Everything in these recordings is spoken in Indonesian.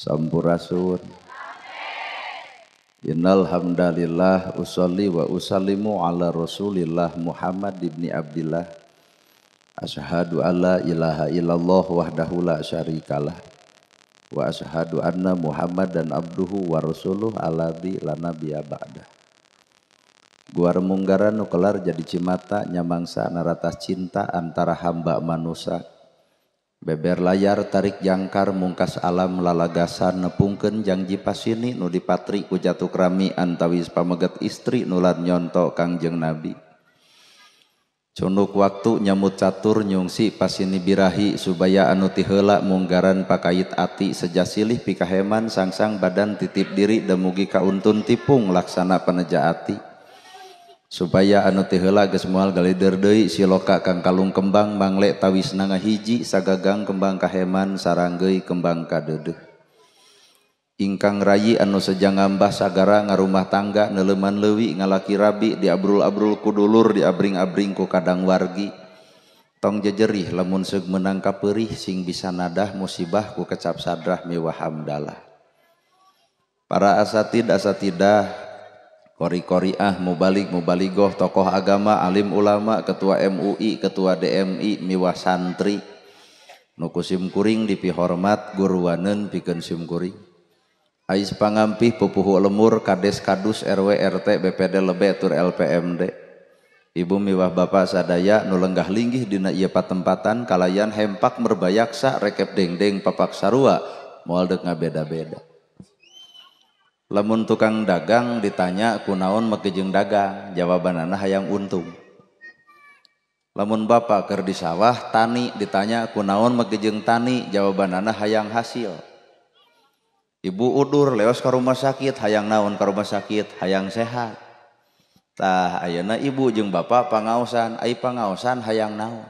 Sampurasun. Innal hamdalillah usolli wa usallimu ala Rasulillah Muhammad ibni Abdillah. Asyhadu alla ilaha illallah wahdahu la syarikalah wa asyhadu anna Muhammadan abduhu wa rasuluh alladzi la nabiyya ba'da. Gua remunggaran nu kelar jadi cimata nyamangsa naratas cinta antara hamba manusia. Beber layar tarik jangkar mungkas alam lalagasan nepungkeun janji pasini nu dipatri ku jatuh rami antawis pameget istri nulan nyonto Kangjeng Nabi. Cunduk waktu nyamut catur nyungsi pasini birahi subaya anu ti heula munggaran pakait ati sejasilih pikaheman sangsang badan titip diri demugi kauntun tipung laksana paneja ati. Supaya anu teh heula geus moal galider deui siloka kang kalung kembang mangle tawisna ngahiji sagagang kembang kaheman saranggeui kembang kadeudeuh. Ingkang rayi anu sejang ngambah sagara ngarumah tangga neuleuman leuwih ngalaki rabi diabrul-abrul ku dulur diabring-abring ku kadang wargi. Tong jejerih lamun seug meunang kapeurih sing bisa nadah musibah ku kecap sadrah mewah hamdalah. Para asatidah kori-koriah, mubalik-mubaligoh, tokoh agama, alim ulama, ketua MUI, ketua DMI, miwah santri nuku simkuring dipihormat guruwaneun pikeun simkuring. Ais pangampih pupuhu lemur kades kadus RW RT BPD lebe tur LPMD. Ibu miwah bapak sadaya nu lenggah linggih dina ieu patempatan kalayan hempak merbayaksa rekep dengdeng papak sarua moal deuk ngabeda-beda. Lamun tukang dagang ditanya kunaon make jeung dagang, jawabanana hayang untung. Lamun bapak keur di sawah tani ditanya kunaon make jeung tani, jawabanana hayang hasil. Ibu udur leos ka rumah sakit, hayang naon ka rumah sakit, hayang sehat. Tah ayeuna ibu jeung bapak pangaosan, ai pangaosan hayang naon?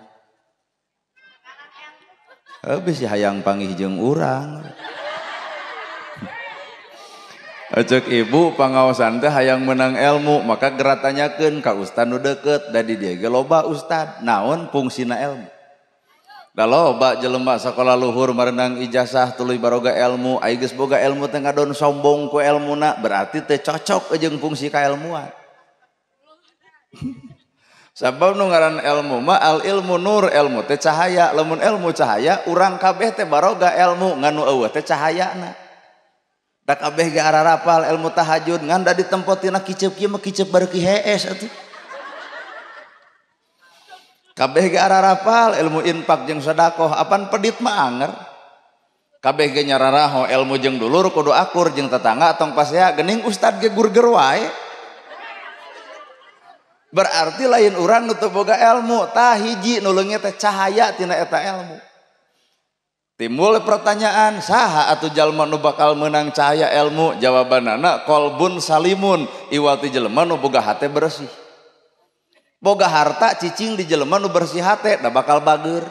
Bisi hayang panggih jeung urang. Cek ibu pangaosan teh hayang menang ilmu maka gerak tanyakeun ka ustad nu deukeut da di dieu ge loba ustad naon fungsina ilmu. Da loba jelema sakola luhur marenang ijazah tuluy baroga ilmu ai geus boga ilmu teh ngadon sombong ku ilmuna berarti teu cocok jeung fungsi kailmuan. Sabab nu ngaran ilmu mah al ilmu nur, ilmu teh cahaya, lamun ilmu cahaya urang kabeh teh baroga ilmu nganu eueuh teh cahayana. Da kabeh ge ararapal ilmu tahajud ngan da ditempo tina kiceup kieu mah kiceup bareuki hees atuh. Kabeh ge ararapal ilmu infak jeung sedekah apan pedit mah anger. Kabeh ge nyararaho ilmu jeung dulur kudu akur jeung tetangga tong pasea geuning ustad ge gurger wae. Berarti lain urang nu teu boga ilmu tah hiji nu leungit teh cahaya tina eta ilmu. Timbul pertanyaan, saha atuh jalma nu bakal menang cahaya ilmu? Jawabanana qalbun salimun, iwati jelema nu boga hate bersih. Boga harta cicing di jelema nu bersih hate da bakal bageur.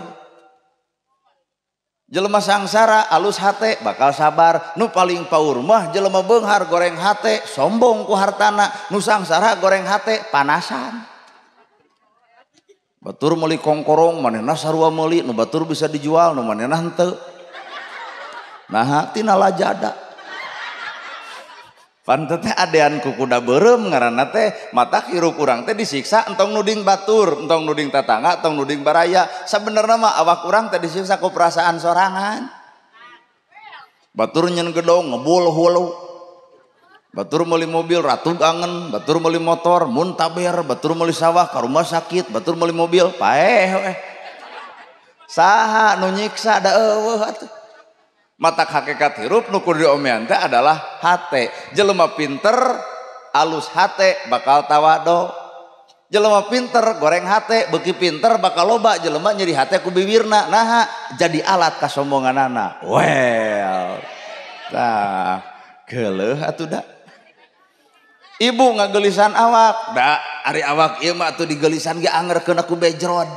Jelema sangsara alus hate bakal sabar. Nu paling paur mah jelema beunghar goreng hate sombong ku hartana, nu sangsara goreng hate panasan. Batur meuli kongkorong manehna sarua meuli nu batur bisa dijual nu manehna henteu. Nah tina lajada. Pantet teh adean ku kuda beureum ngaranna teh matak hirup urang teh disiksa entong nuding batur, entong nuding tetangga, entong nuding baraya. Sabenerna mah awak urang teh disiksa ku perasaan sorangan. Batur nyeun gedong ngebul hulu. Batur meuli mobil ratu angen, batur meuli motor muntaber, batur meuli sawah ka rumah sakit, batur meuli mobil paeh we. Saha nu nyiksa da eueuh atuh. Matak hakikat hirup nu kudu diomean teh adalah hate. Jelema pinter alus hate bakal tawado. Jelema pinter goreng hate beuki pinter bakal loba jelema nyeri hate ku bibirna. Naha jadi alat kasombonganana. Well. Tah geuleuh atuh da. Ibu ngagelisan awak, da ari awak ieu mah atuh digelisan ge angerkeun aku bejrod.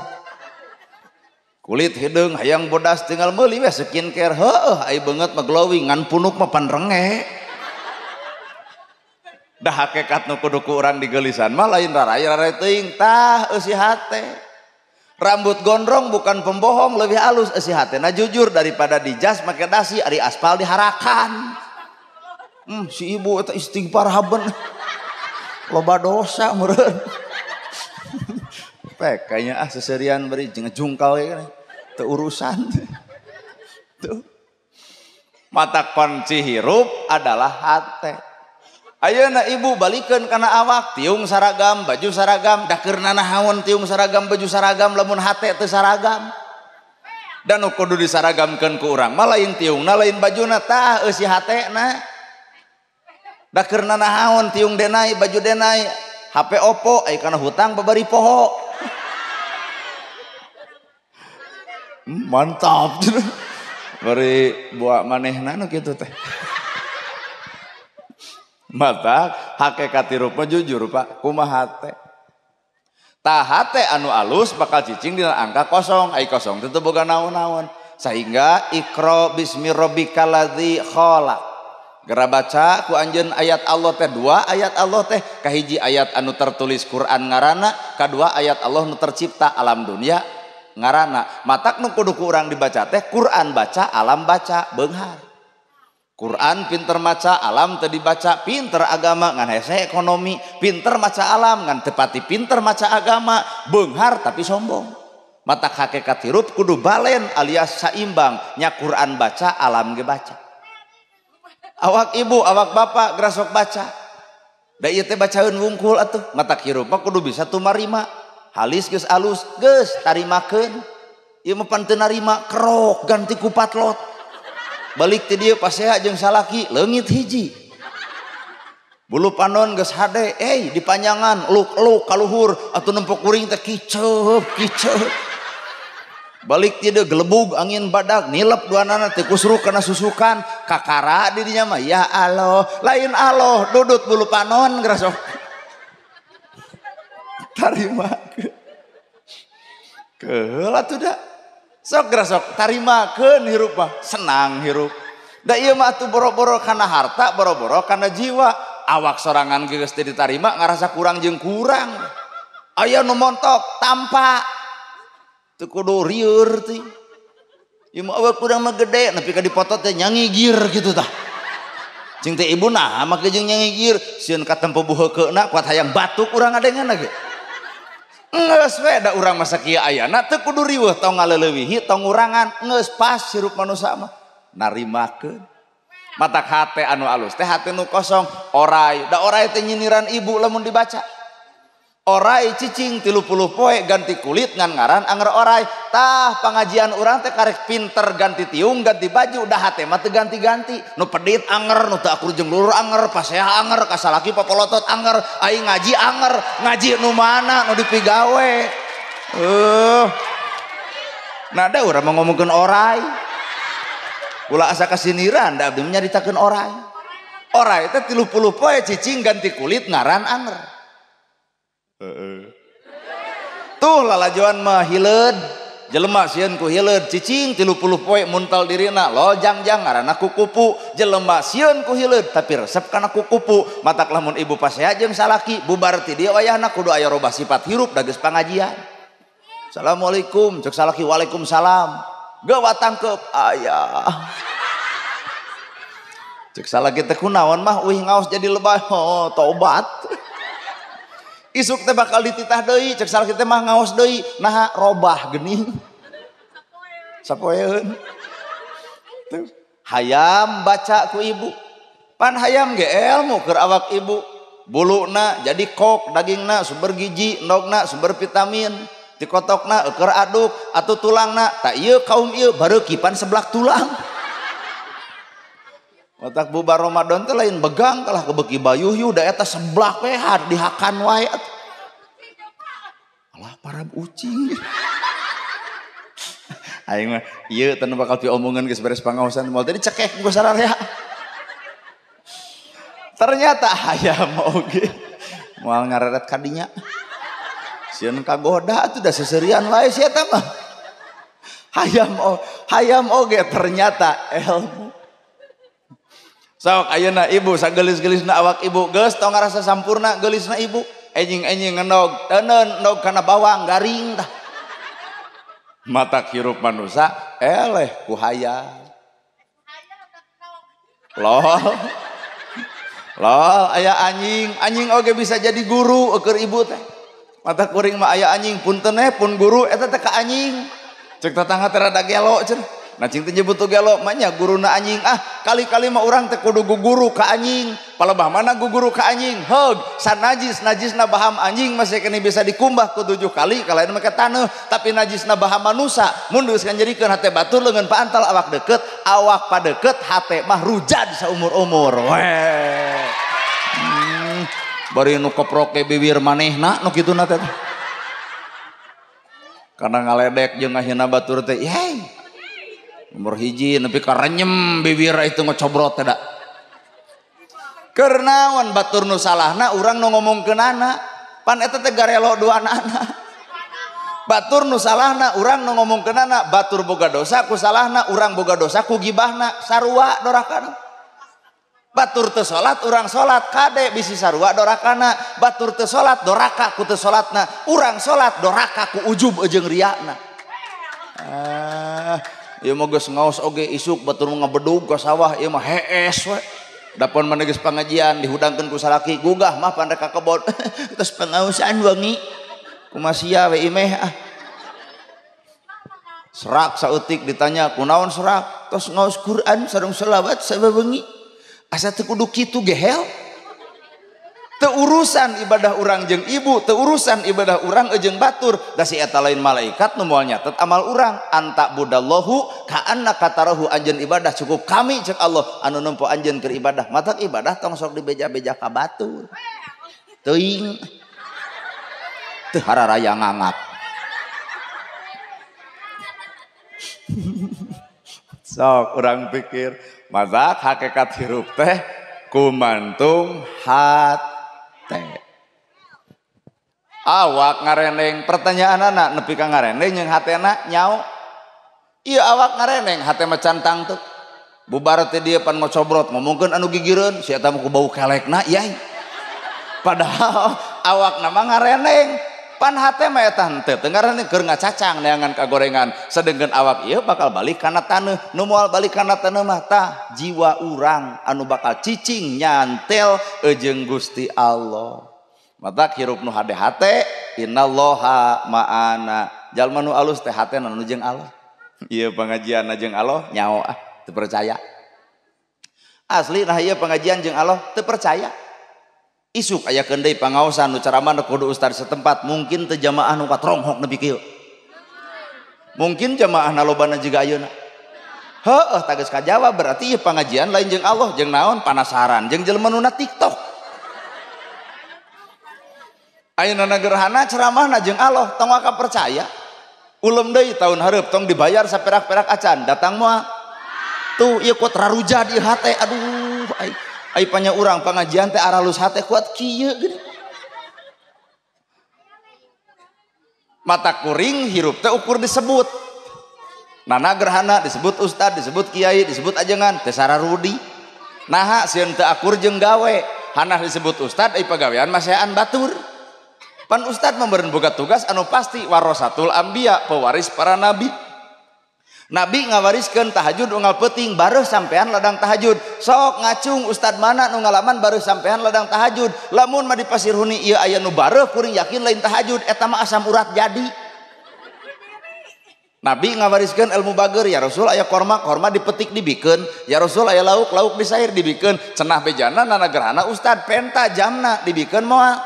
Kulit hideung hayang bodas tinggal meuli we skincare. Heueuh ai beungeut mah glowing ngan punuk mah pan renge. Da hakikat nu kudu ku urang digelisan mah lain rarai-rarai teuing tah eusi hate. Rambut gondrong bukan pembohong, lebih halus isi hatena jujur daripada dijas make dasi ari aspal diharakan. Si ibu eta istighfar haben. Loba dosa meureun. Pek kayaknya seserian beri jungkal ya kan. Teu urusan. Tuh. Mata kunci hirup adalah hate. Ayeuna ibu balikeun kana awak tiung saragam baju saragam dakeurna nahaon tiung saragam baju saragam lamun hate teu saragam dan kudu disaragamkeun ku urang mah lain tiungna lain bajuna tah eusi hatena dakeurna nahaon tiung denai baju denai HP Oppo aya kana hutang babari poho mantap bari buat manehna nu kitu teh mata hakikat hirupna jujur Pak kumaha teh tah hate anu alus bakal cicing dina angka kosong ai kosong teu boga naon-naon sehingga ikra bismi rabbikal ladzi khalaq gara baca ku anjeun ayat Allah teh dua ayat Allah teh kahiji ayat anu tertulis Quran ngaranna kadua ayat Allah nu tercipta alam dunia ngaranna matak nu kudu ku urang dibaca teh Quran baca alam baca beunghar Quran pinter maca alam teu dibaca pinter agama ngan hese ekonomi pinter maca alam ngan tepati pinter maca agama beunghar tapi sombong mata hakikat hirup kudu balen alias saimbang nya Quran baca alam ge baca awak ibu awak bapak gerasok baca da ieu teh bacaeun wungkul atuh mata hirup mah kudu bisa tumarima halis geus alus geus tarimakeun ieu mah pan teu narima kerok ganti ku patlot balik ti dieu pasea jeung salaki leungit hiji bulu panon geus hade dipanjangan eluk-eluk kaluhur atuh nempok kuring teh kiceup balik ti dieu gelebug angin badak nilep duanana teh kusruk kana susukan kakara di dinya mah ya Allah lain Allah dudut bulu panon geura sok tarima keul atuh da sok gerasok tarimakeun hirup mah senang hirup da ieu mah atuh boro-boro kana harta boro-boro kana jiwa awak sorangan geus teu ditarima ngarasa kurang jeung kurang aya nu montok tampa teu kudu rieur teh ieu mah awak kurang mah gede nepi ka dipoto teh nyangigir kitu tah cing teh ibu nah make jeung nyangigir sieun katempo buheukeuna kuat hayang batuk urang adengan ge ngeus we da urang masa kieu ayana teu kudu riweuh tong ngaleulewihi tong ngurangan ngeus pas hirup manusia mah narimakeun matak hate anu alus teh hate nu kosong oray da oray teh nyiniran ibu lamun dibaca oray cicing 30 poe ganti kulit ngan ngaran anger oray tah pangajian urang teh karek pinter ganti tiung ganti baju da hate mah teu ganti-ganti nu pedit anger nu teu akur jeung lurur anger pasea anger kasalaki papolotot anger aing ngaji anger ngaji nu mana nu dipigawe nah da urang mah ngomongkeun oray ulah asa kasiniran da abdi nyaritakeun oray teh 30 poe cicing ganti kulit ngaran anger tuh lalajoan mah hileud jelema sieun ku hileud cicing 30 poe muntal dirina lojang-jang ngaranna kukupu jelema sieun ku hileud tapi resep kana kukupu matak lamun ibu pasea jeung salaki bubar ti dieu wayahna kudu aya robah sifat hirup da geus pangajian assalamualaikum cek salaki waalaikumsalam ge watangkeup aya cek salaki teh kunaon mah uih ngaos jadi lebah tobat isuk teh bakal dititah deui cek salaki teh mah ngaos deui nah robah geuning sapoeun hayam baca ku ibu pan hayam ge ilmu keur awak ibu buluna jadi kok dagingna sumber gizi endogna sumber vitamin tikotokna keur aduk atuh tulangna tak ieu kaum ieu bareuki pan seblak tulang otak bubar Ramadan teh lain begang kalah kebeki bayuh da eta seblak we dihakan wae alah parab ucing aing mah ieu teu bakal diomongeun geus beres pangaosan moal tadi cekek ku sararea ternyata hayam oge moal ngareret ka dinya sieun kagoda atuh da seserian wae sia eta mah hayam oge ternyata ilmu sok ayeuna ibu sagelis-gelisna awak ibu geus tong ngarasa sampurna geulisna ibu enjing-enjing ngendog teuneun endog kana bawang garing tah Mata hirup manusia eleh ku hayal. Lol aya anjing oge bisa jadi guru keur ibu teh. Mata kuring mah aya anjing punten pun guru eta teh ka anjing. Cek tetangga teh rada gelo cenah. Nah cing teh nyebut gelo mah nya guruna anjing. Kali-kali mah urang teh kudu guguru ka anjing. Palebah mana guguru ka anjing? Heug, san najisna baham anjing masih kene bisa dikumbah ku 7 kali kalain make taneuh, tapi najisna baham manusia mun geus kanjadikeun hate batur leungeun paantal awak deket, awak padeukeut hate mah rujad saumur-umur. Weh. Bari nu keproke bibir manehna nu kituna teh. Karena ngaledek jeung ngahina batur teh, yey. Nomor hiji nepi ka renyem bibir itu ngocobrot teh da. Keur naon batur nu salahna urang nu ngomongkeunana, pan eta teh garelo duanana. Batur nu salahna urang nu ngomongkeunana, batur boga dosa ku salahna, urang boga dosa ku gibahna, sarua dorakana. Batur teu salat urang salat kade bisi sarua dorakana, batur teu salat doraka ku teu salatna, urang salat doraka ku ujub jeung riana. Ieu mah geus ngaos oge isuk batur ngabedug ka sawah ieu mah hees we. Dapon mana geus pangajian dihudangkeun ku salaki gugah mah pandai ka kebon. Tos pangaosan wangi. Kumaha sia we imeh Serak saeutik ditanya kunaon serak? Tos ngaos Quran sareng selawat sabebengi. Asa teu kudu kitu gehel. Teu urusan ibadah urang jeung ibu, teu urusan ibadah urang jeung batur, da si eta lain malaikat nu moal nyatet amal urang. Anta budallahu ka annaka tarahu, anjeun ibadah cukup kami cek Allah anu nempo anjeun keur ibadah. Matak ibadah tong sok dibeja-beja ka batur. Teuing. Teu hararaya ngangap. Sok urang pikir mazak hakikat hirup teh kumantung hate. Awak ngareneng pertanyaan anak nepi ka ngareneng jeung hatena nyao. Iya awak ngareneng hate mah cantang teu. Bubar teh dieu pan ngocobrot ngomongkeun anu gigireun si eta mah ku bau kelekna yai. Padahal awak nama ngareneng pan hate mah eta henteu teu ngareneng keur ngacacang neangan kagorengan sedengkeun awak ieu bakal balik kana taneuh. Nu moal balik kana taneuh mah tah jiwa urang anu bakal cicing nyantel jeung Gusti Allah. Matak hirup nu hade-hate innallaha ma'ana. Jalma nu alus teh hatena nu jeung Allah. Ieu pengajian jeung Allah nyao teu percaya. Asli nah ieu pengajian jeung Allah teu percaya. Isuk aya deui pangaosan nu caramah kudu ustad setempat, mungkin teu jamaah nu katronghok nepi kieu. Mungkin jamaah lobana juga ayeuna. Heuh tah geus kajawab berarti ieu pengajian lain jeung Allah jeung naon panasaran jeung jelema nu na TikTok. Ayeuna gerhana ceramahna jeung Allah tong waka percaya. Ulem deui tahun hareup tong dibayar saperak-perak acan datang moal. Tuh ieu kuat raruja di hate aduh ai panya urang pengajian teh aralus hate kuat kieu geuning. Mata kuring hirup teh ukur disebut. Nana gerhana disebut ustad, disebut kiai, disebut ajengan teh sararudi. Naha sieun teu akur jeung gawe, hanah disebut ustad ai pagawean masehan batur. Pan ustad memberen boga tugas anu pasti warasatul anbiya, pewaris para nabi. Nabi ngawariskeun tahajud unggal peuting baruh sampean ladang tahajud. Sok ngacung ustad mana nu ngalaman baruh sampean ladang tahajud. Lamun mah di pasir huni ieu aya nu baruh kuring yakin lain tahajud eta mah asam urat jadi. Nabi ngawariskeun ilmu bager, ya Rasul aya korma dipetik dibikeun, ya Rasul aya lauk disair dibikeun, cenah bejana nana gerhana ustad penta jamna dibikeun moal.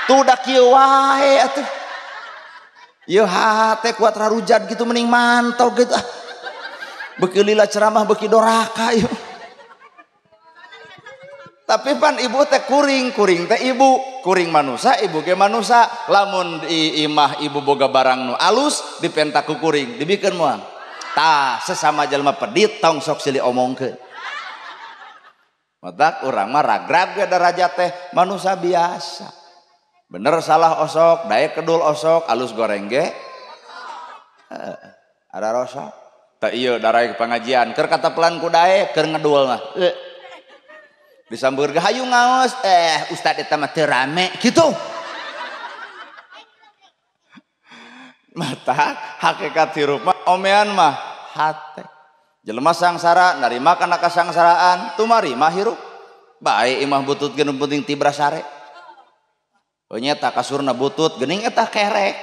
Tuh da kieu wae atuh. Ieu hate kuat rarujad gitu mending mantau gitu. Beuki lila ceramah beuki doraka ieu. Tapi pan ibu teh kuring teh ibu, kuring manusia, ibu ge manusia. Lamun di imah ibu boga barang nu alus dipenta ku kuring, dibikeun moal. Tah sesama jalma pedit tong sok silih omongkeun. Matak urang mah ragrag ge darajat teh manusia biasa. Bener salah osok, daek kedul osok, alus goreng ge. Ada rosok. Teu ieu darai pengajian, keur kata pelan ku daek, keur ngedul mah. Disambeur ge hayu ngaos, ustad eta mah teu rame kitu. Mata hakikat hirup mah omean mah hate. Jelema sangsara narima kana kasangsaraan tumari mah hirup. Bae imah butut geuning penting tibra sare. Oh nyata kasurna butut geuning eta kerek.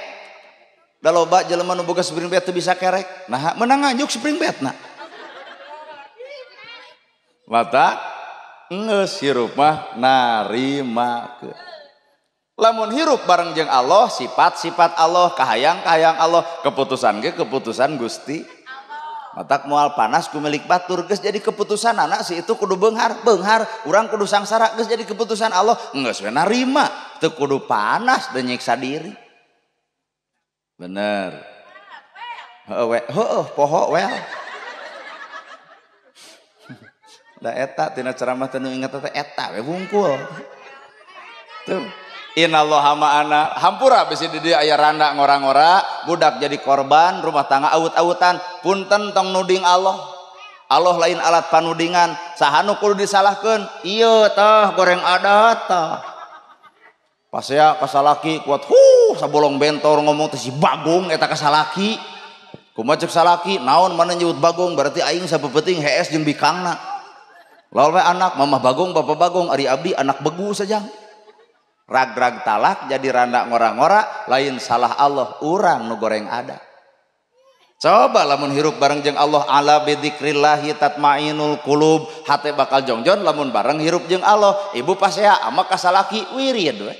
Da loba jelema nu boga spring bed teu bisa kerek. Nah meunang ngajuk spring bedna. Mata geus hirup mah narimakeun. Lamun hirup bareng jeung Allah, sifat-sifat Allah, kahayang-kahayang Allah, keputusan ge keputusan Gusti. Matak moal panas ku milik batur geus jadi keputusan anak si itu kudu beunghar, urang kudu sangsara geus jadi keputusan Allah, geus we narima, teu kudu panas dan nyiksa diri. Bener. Heueuh poho wel. Da eta tina ceramah teu inget eta we wungkul. Tuh. Innallaha ma'ana hampura bisi di dieu aya randa ngora-ngora budak jadi korban rumah tangga aut-autan punten tong nuding Allah lain alat panudingan sahanu kudu disalahkeun ieu tah goreng adat tah pasea kasalaki kuat sabolong bentor ngomong teh si Bagong eta kasalaki kumaha ceuk salaki naon mana nyebut Bagong berarti aing sapeupeting hees jeung bikangna lawan anak mamah Bagong bapak Bagong ari abdi anak begu saja. Rag-rag talak jadi randa ngora-ngora lain salah Allah urang nu goreng ada. Coba lamun hirup bareng jeung Allah ala bidzikrillahi tatmainul qulub hate bakal jongjon lamun bareng hirup jeung Allah ibu pasea ama kasalaki wirid we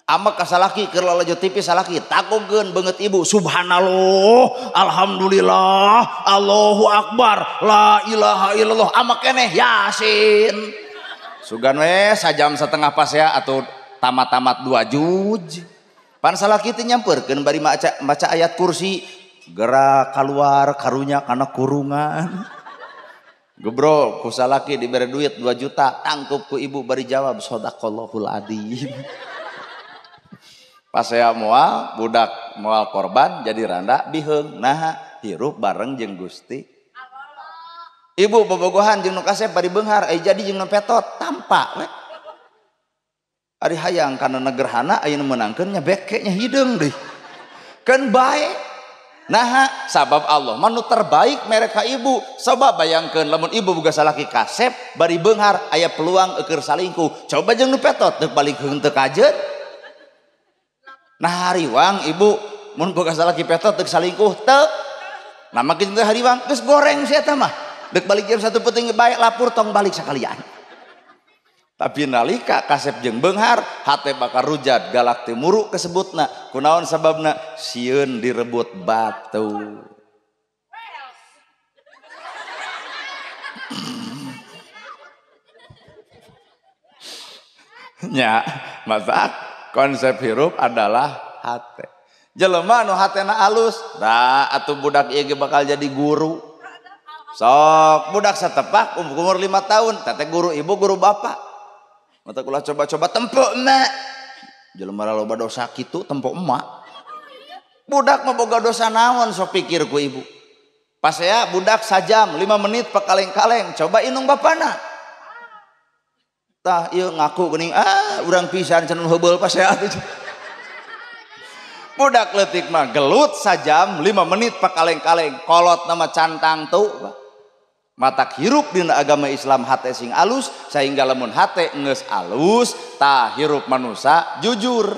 ama kasalaki keur lalajo tipis salaki takogeun beungeut ibu subhanallah alhamdulillah Allahu akbar la ilaha illallah ama keneh yasin sugan we sajam setengah pasea atuh tamat-tamat 2 juz pan salaki teh nyampeurkeun bari maca ayat kursi gerak keluar karunya kana kurungan gebrol ku salaki dibere duit 2 juta tangkup ku ibu bari jawab shadaqallahul adzim pas saya moal budak moal korban jadi randa biheung nah hirup bareng jeung Gusti ibu bobogohan jeung nu kasep bari beunghar jadi jeung nu petot tampa we ari hayang kana negerhana ayeuna meunangkeun nya beke nya hideung deui kan bae nah sabab Allah manu terbaik mereka ibu coba bayangkeun lamun ibu boga salaki kasep bari beunghar aya peluang keur salingkuh coba jeung nu petot teu balik heung teu kajeun nah hariwang ibu mun boga salaki petot teu salingkuh teu nah makin teu hariwang geus goreng sia eta mah deuk balik jam 1 penting bae lapur tong balik sakalian. Tapi nalika kasep jeung beunghar hate bakal rujat galak teu muru kesebutna kunaon sababna sieun direbut batu nya masa konsep hirup adalah hate jelema nu hatena alus da atuh budak ieu bakal jadi guru sok budak satepak umur 5 tahun tete guru ibu guru bapak mata kula coba-coba tempok emak jelema loba dosa kitu tempok emak budak mah boga dosa naon sok pikir ku ibu pas ya budak sajam 5 menit pakaleng-kaleng coba inung bapana tah ieu ngaku geuning urang pisan cenah heubeul pas ya budak leutik mah gelut sajam 5 menit pakaleng-kaleng kolot nama cantang tuh matak hirup dina agama Islam hate sing alus sehingga lamun hate geus alus tah hirup manusia jujur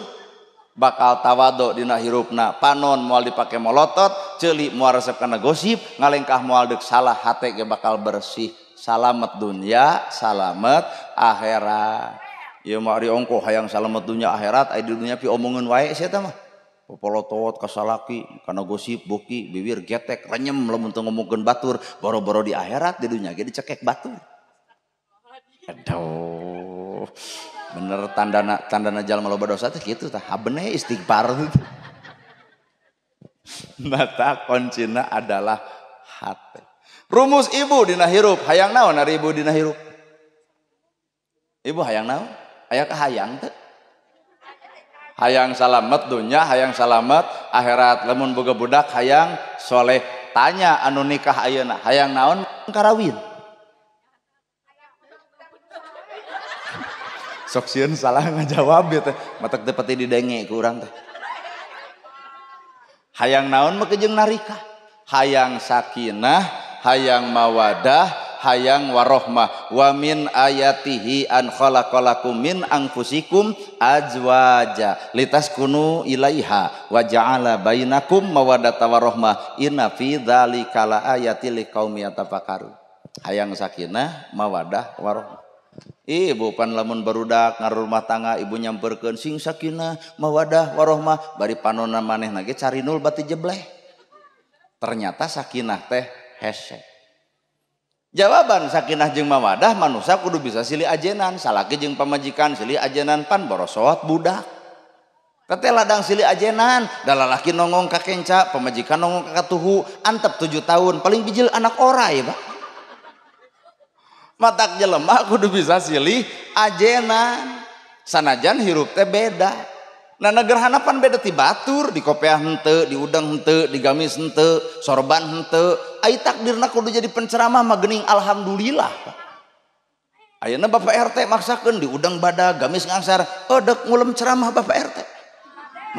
bakal tawado dina hirupna panon moal dipake molotot ceuli moal resep kana gosip ngalengkah moal deuk salah hate ge bakal bersih salamet dunya salamet akhirat ieu mah ari ongko hayang salamet dunya akhirat aya di dunya pi omongeun wae sia tah mah popolotot kasalaki kana gosip boki bibir getek renyem lamun teu ngomongkeun batur boro-boro di akhirat di dunya ge dicekek batur aduh bener tandana jalma loba dosa teh kitu tah habene istighfar mata kuncina adalah hate rumus ibu dina hirup hayang naon ari ibu dina hirup ibu hayang naon aya kahayang teh hayang salamet dunya hayang salamet akhirat lamun boga budak hayang soleh tanya anu nikah ayeuna hayang naon karawin sok sieun salah ngajawab ya teh matak teu pati didenge ku urang teh Hayang naon mah jeung narika, hayang sakinah, hayang mawadah, hayang warohmah. Wa min ayatihi an khalaqalakum min anfusikum azwaja litaskunu ilaiha wa ja'ala bainakum mawaddata warohmah inna fi dzalika laayatil liqaumi yatafakkarun. Hayang sakinah, mawadah, warohmah. Ibu pan lamun barudak ngaruh rumah tangga ibu nyamperkeun sing sakinah mawadah warohmah bari panonna manehna ge carinul bati jebleh. Ternyata sakinah teh hese. Jawaban sakinah jeung mawadah manusia kudu bisa silih ajenan, salaki jeung pamajikan silih ajenan pan borosot budak. Tete ladang silih ajenan, da lalaki nongong ka kenca, pamajikan nongong ka katuhu, antep 7 tahun paling bijil anak orai, Pak. Matak jelema kudu bisa silih ajenan. Sanajan hirup teh beda. Nah negerhana pan beda ti batur, di kopiah henteu, di udang henteu, di gamis henteu, sorban henteu. Ai takdirna kudu jadi penceramah mah geuning alhamdulillah. Ayeuna Bapak RT maksakeun di udang badag, gamis ngangsar, dek ngulem ceramah Bapak RT.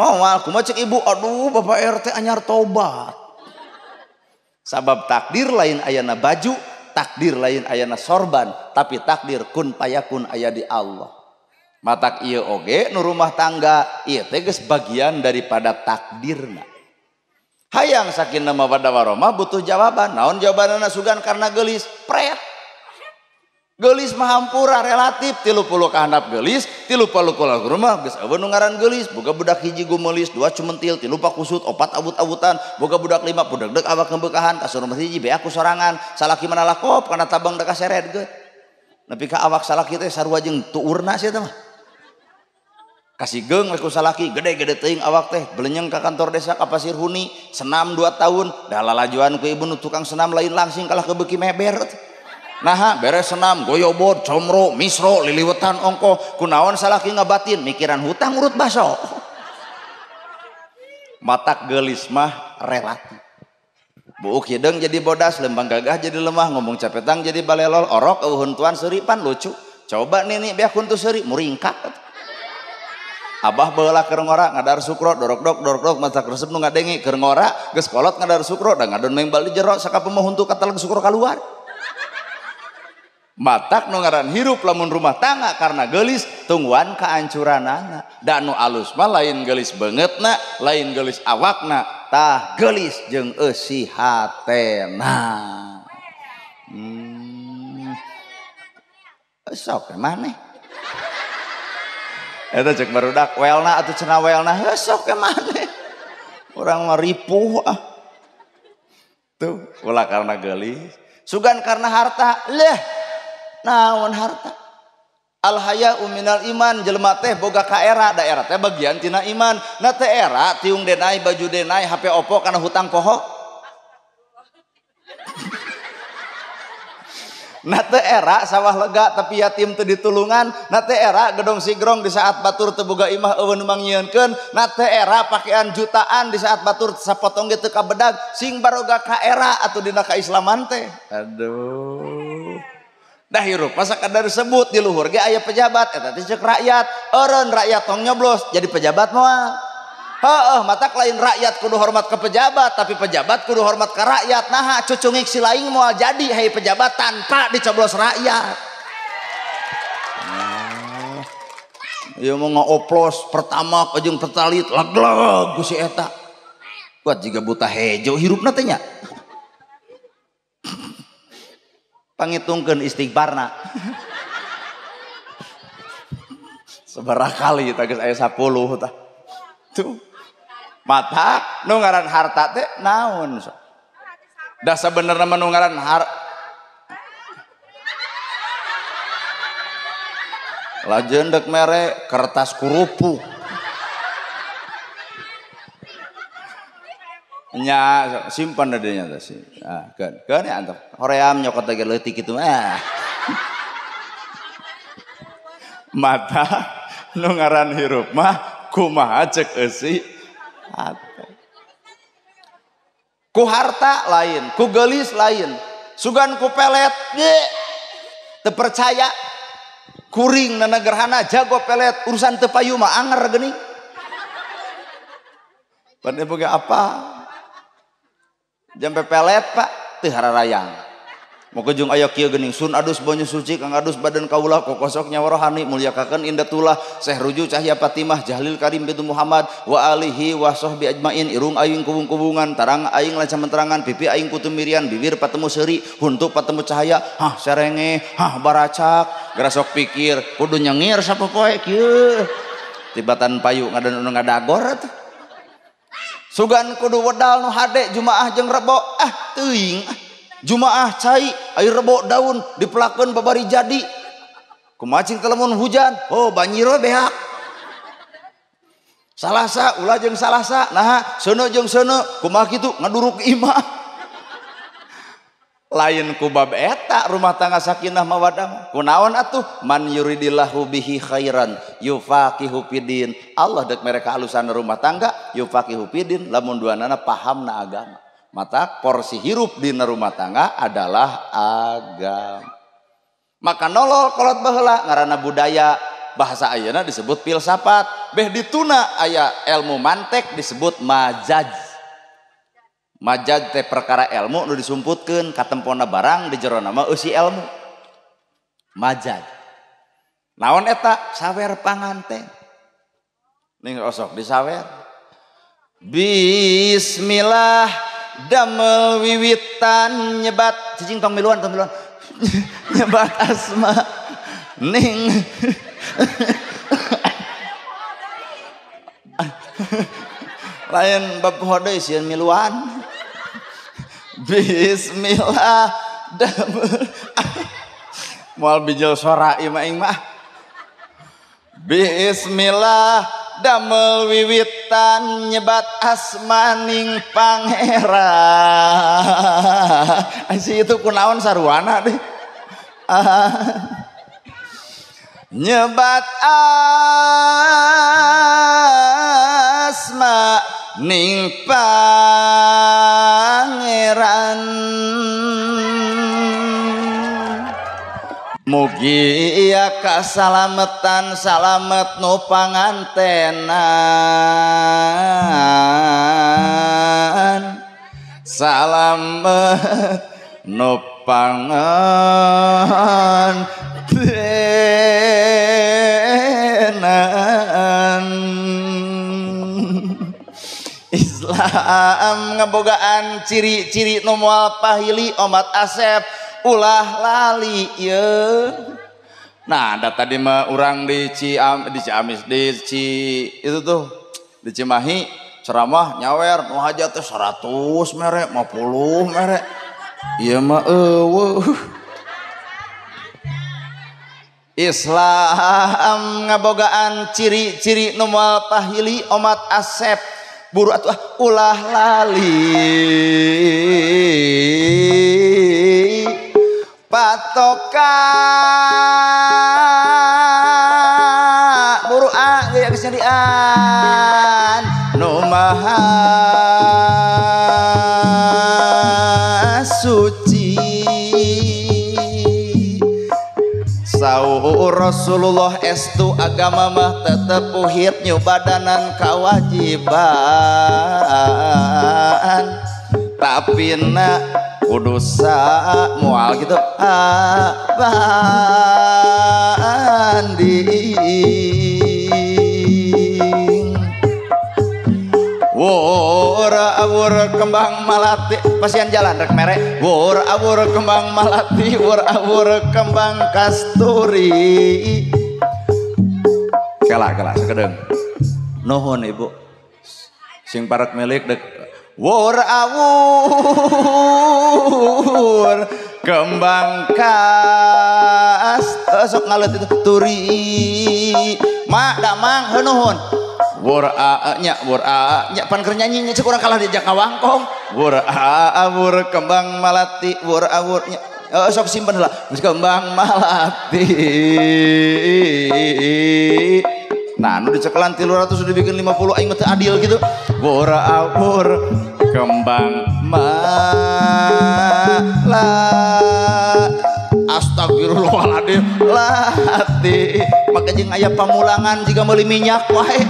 Moal kumaha cek ibu, aduh Bapak RT anyar tobat. Sabab takdir lain ayana baju, takdir lain ayana sorban, tapi takdir kun payakun aya di Allah. Matak ieu oge nu rumah tangga ieu teh geus bagian daripada takdirna. Hayang sakinah mawaddah warahmah butuh jawaban. Naon jawabanana sugan karena geulis? Pret. Geulis mah hampura relatif 30 ka handap geulis, 30 ka rumah geus eueuh nu ngaran geulis. Boga budak hiji gumelis, 2 cumentil, 3 pakusut, 4 abut-abutan, boga budak 5 budak awak kembeukahan, kasur rumah hiji bea aku sorangan, salaki mana lakop kana tabang da kaseret geut. Nepi ka awak salaki teh sarua jeung tuurna sia teh mah. Kasih geung ku salaki gede-gede teuing awak teh, belenyeng ka kantor desa ka Pasir Huni, senam 2 tahun, da lalajuan ku ibu nu tukang senam lain langsing kalah kebeuki meber. Nah beres senam goyobot comro misro liliwetan ongko kunaon salaki ngabatin mikiran hutang urut baso. Matak geulis mah relatif. Buuk hideung jadi bodas, lembang gagah jadi lemah, ngomong capetang jadi balelol, orok eueuh tuan seuri pan lucu. Coba nini beak kuntu seuri muringkak. Abah baheula keur ngora ngadar sukro dorok-dok masak resep nu ngadengi keur ngora geus kolot ngadar sukro da ngadon membal di jero sakapemoh huntu kataleg sukro keluar. Matak nu ngaran hirup lamun rumah tangga karena geulis tungguan kaancuranana. Da nu alus mah lain geulis beungeutna, lain geulis awakna, tah geulis jeung eusi hatena. Sok maneh. Eta cek barudak welna atuh cenah welna sok maneh. Urang mah ripuh ah. Tuh, ulah karena geulis, sugan karena harta. Naon harta? Al haya'u minal iman, jelema teh boga ka era, daerah teh bagian tina iman. Na teh era tiung denai, baju denai, HP Oppo kana hutang poho. Na teh era sawah lega tapi yatim teu ditulungan. Na teh era gedong sigrong di saat batur teu boga imah eueuh nu mangyieunkeun. Na teh era pakaian jutaan di saat batur sapotong ge teu kabedag. Sing baroga ka era atuh dina kaislaman teh. Aduh. Dah hirup masa kadar sebut di luhur ge aya pejabat eta teh ceuk rakyat. Eureun rakyat tong nyoblos jadi pejabat moal. Heeh, matak lain rakyat kudu hormat ke pejabat, tapi pejabat kudu hormat ke rakyat. Nah, cucungik si lain moal jadi hei pejabat tanpa dicoblos rakyat. Ieu mah ngaoplos pertama jeung pertalit lag-lag ku si eta. Buat jiga buta hejo hirupna teh nya. Pangitungkeun istighfarna. Sabaraha kali tah geus aya 10 tah. Tuh. Mata nu ngaran harta teh naon? Da sabenerna mah nu ngaran lajeun dek mere kertas kurupu. Nya simpan dadenya teh sih. Ah, keun ya antep. Hoream nyokot lagi leutik kitu mah. Mata nu ngaran hirup mah kumaha cek eusi hate. Ku harta lain, ku geulis lain. Sugan ku pelet ge teu percaya. Kuring na negerhana jago pelet urusan teu payu mah anger geuning. Pan boga apa? Jam pepelet Pak teu hararayang. Mau kejung aya kieu geuning sun adus banyu suci kang adus badan kaula kokosok nyawa rohani mulyakakeun indatullah Syekh Ruju Cahya Fatimah Jahlil Karim bintu Muhammad wa alihi wa sahbi ajmain irung aing kubung-kubungan tarang aing lancar menterangan pipi aing kutu mirian bibir patemu seuri huntuk patemu cahaya hah serenge hah baracak gerasok pikir kudu nyengir sapopoe kieu tibatan payu ngadan nu ngadagor atuh sugan kudu wedal nu hade jumaah jeung rebo teuing Jumaah cai air rebo daun dipelakeun babari jadi kumacing telemun hujan banjir we behak salasa ulah jeung salasa nah seuneu jeung seuneu kumaha kitu ngaduruk imah lain ku bab eta rumah tangga sakinah mawaddah kunaon atuh man yuridillahu bihi khairan yufaqihu fiddin Allah dek mereka alusan rumah tangga yufaqihu fiddin lamun duanana pahamna agama mata porsi hirup di rumah tangga adalah agama. Maka nolol kolot baheula ngaranna budaya bahasa ayeuna disebut filsafat. Beh dituna aya ilmu mantek disebut majaz. Majaz teh perkara ilmu nu disumputkeun katemponna barang di jero nama eusi ilmu. Majaz. Naon eta? Sawer panganten. Ning osok disawer. Bismillah damel wiwitan nyebat cicing tong miluan nyebat asma ning lain bab hode sieun miluan bismillah damel moal bijil sora ieu mah bismillah damel wiwitan nyebat asmaning pangeran asi itu kunaon sarwana deh nyebat asmaning pangeran mugi ieu kasalametan salamet nu pangantenan salamet nu pangantenan Islam ngabogaan ciri-ciri nu moal pahili omat asep ulah lali ye. Nah, ada tadi mah orang di Ciamis itu tuh di Cimahi ceramah nyawer nu hajat teh 100 mere 50 mere. Ieu mah eueuh. Islam ngabogaan ciri-ciri nu moal pahili omat asep buru atuh ulah lali patoka buru gaya kesediaan nu maha suci saur Rasulullah estu agama mah tetep uhit nyubadanan kawajiban tapi kudu moal gitu banding wur kembang malati pasian jalan rek mere wur kembang malati wur kembang kasturi kala sakedeung nuhun ibu sing parak milik dek wur kembang kas sok ngalet itu turi mak damang heunuhun wur nya pan keur nyanyi nya cek urang kalah diajak ngawangkong wur kembang malati wur nya sok simpen heula kembang malati nah nu dicekelan 300 sudah bikin 50 aing teu adil gitu wur kembang astagfirullahaladzim lati maka jeung aya pamulangan jika meuli minyak wae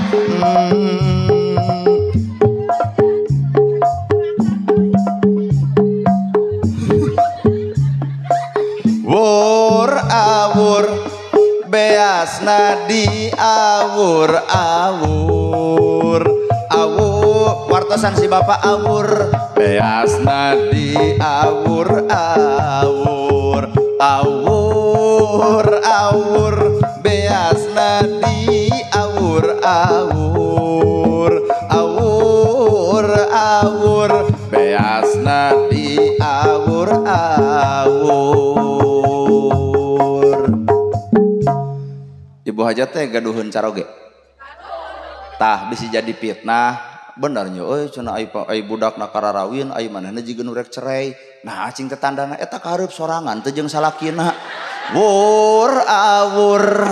beasna diawur-awur awur wartosan si bapak awur beasna diawur-awur awur-awur beasna diawur-awur awur-awur beasna diawur-awur. Ibu hajat teh gaduheun caroge tah bisa jadi fitnah benernya euy cenah ai budakna kararawin ai manehna jiga nu rek cerai nah acing teh tandana eta kareup sorangan teu jeung salakina wur awur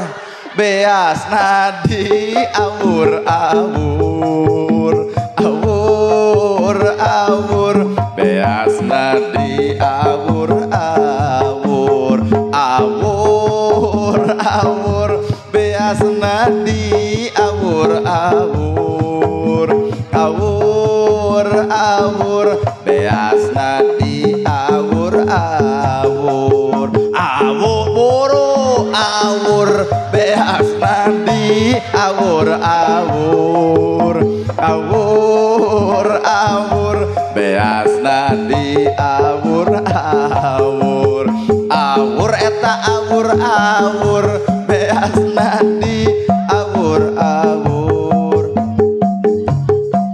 beasna diawur-awur awur-awur beasna diawur-awur awur-awur beasna diawur-awur awur-awur beasna diawur-awur awur buru awur beasna diawur-awur awur-awur beasna diawur-awur awur eta awur-awur beasna diawur-awur.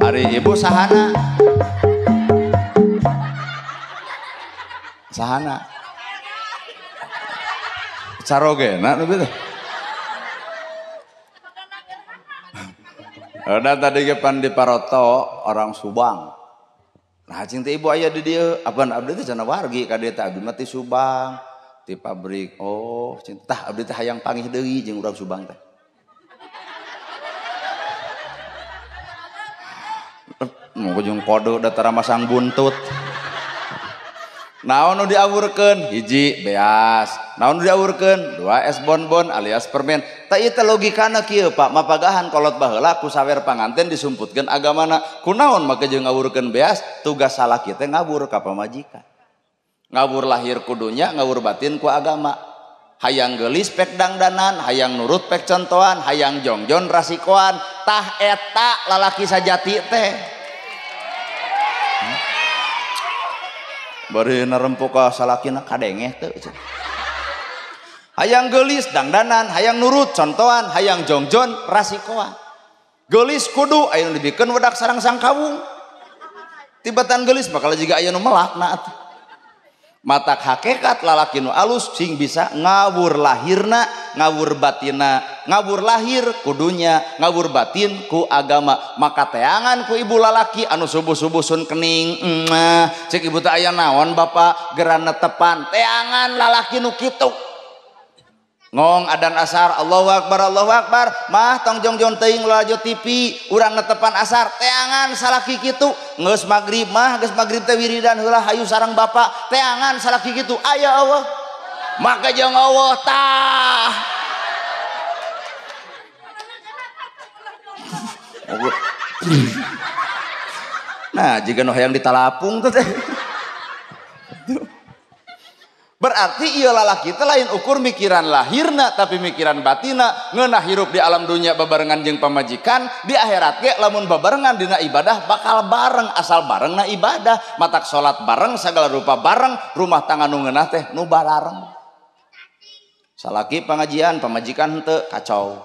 Ari ibu sahana carogena nu beuh ada tadi ge pan di Paroto orang Subang. Nah cing teh ibu aya di dieu, aban abdi teh cenah wargi ka dieu teh abdi mah ti Subang, ti pabrik. Oh, cing tah abdi teh hayang panggih deui jeung urang Subang teh. Mau jeung kode datara masang buntut. Naon nu diawurkeun? Hiji beas. Naon nu diawurkeun? 2 es bonbon alias permen. Ta ieu teh logikana kieu Pak, mapagahan kolot baheula ku sawer panganten disumputkeun agamana. Kunaon make jeung ngawurkeun beas? Tugas salaki teh ngawur ka pamajikan. Ngawur lahir kudunya, ngawur batin ku agama. Hayang geulis pek dangdanan, hayang nurut pek contohan, hayang jongjon rasikoan. Tah eta lalaki sajati teh. Bari narempuk ka salakina kadengeh teu. Hayang geulis dangdanan, hayang nurut contohan, hayang jongjon rasikoan. Geulis kudu aya nu dibikeun wedak sareng sang kawung. Tibatan geulis bakal jiga aya nu melakna atuh. Matak hakikat lalaki nu alus sing bisa ngawur lahirna, ngawur batina, ngawur lahir kudunya, ngawur batin ku agama. Maka teangan ku ibu lalaki anu subuh-subuh sun kening cek ibu teh aya naon bapak geran netepan teangan lalaki nu kitu ngong adan asar Allahu Akbar mah tong jongjon teuing lalajo TV urang netepan asar teangan salaki kitu geus magrib mah geus magrib teh wiridan heula hayu sareng bapak teangan salaki kitu aya Allah maka jeung Allah tah nah jika nu hayang ditalapung teh berarti ieu lalaki teh lain ukur mikiran lahirna tapi mikiran batina ngeunah hirup di alam dunia babarengan jeung pamajikan di akhirat ge lamun babarengan dina ibadah bakal bareng asal barengna ibadah matak salat bareng sagala rupa bareng rumah tangga nu ngeunah teh nu bareng salaki pangajian pamajikan henteu kacau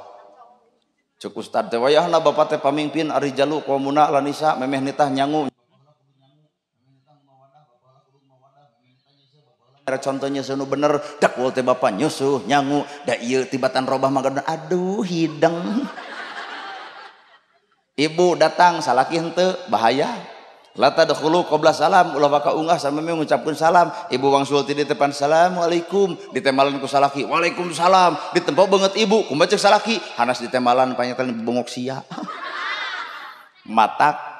cuk ustad teh wayahna bapak teh pamimpin ari jalu komuna lanisa memeh nitah nyangu contohnya sunu bener dak wol teh bapak nyusuh nyangu da ieu tibatan robah mangga aduh hideng ibu datang salaki henteu bahaya la tadkhulu qabla salam ulah baka unggah sameme ngucapkeun salam ibu wangsul ti depan assalamualaikum ditemalan ku salaki waalaikumsalam ditempo beungeut ibu kumaha ceuk salaki hanas ditemalan panyakeun bongok sia matak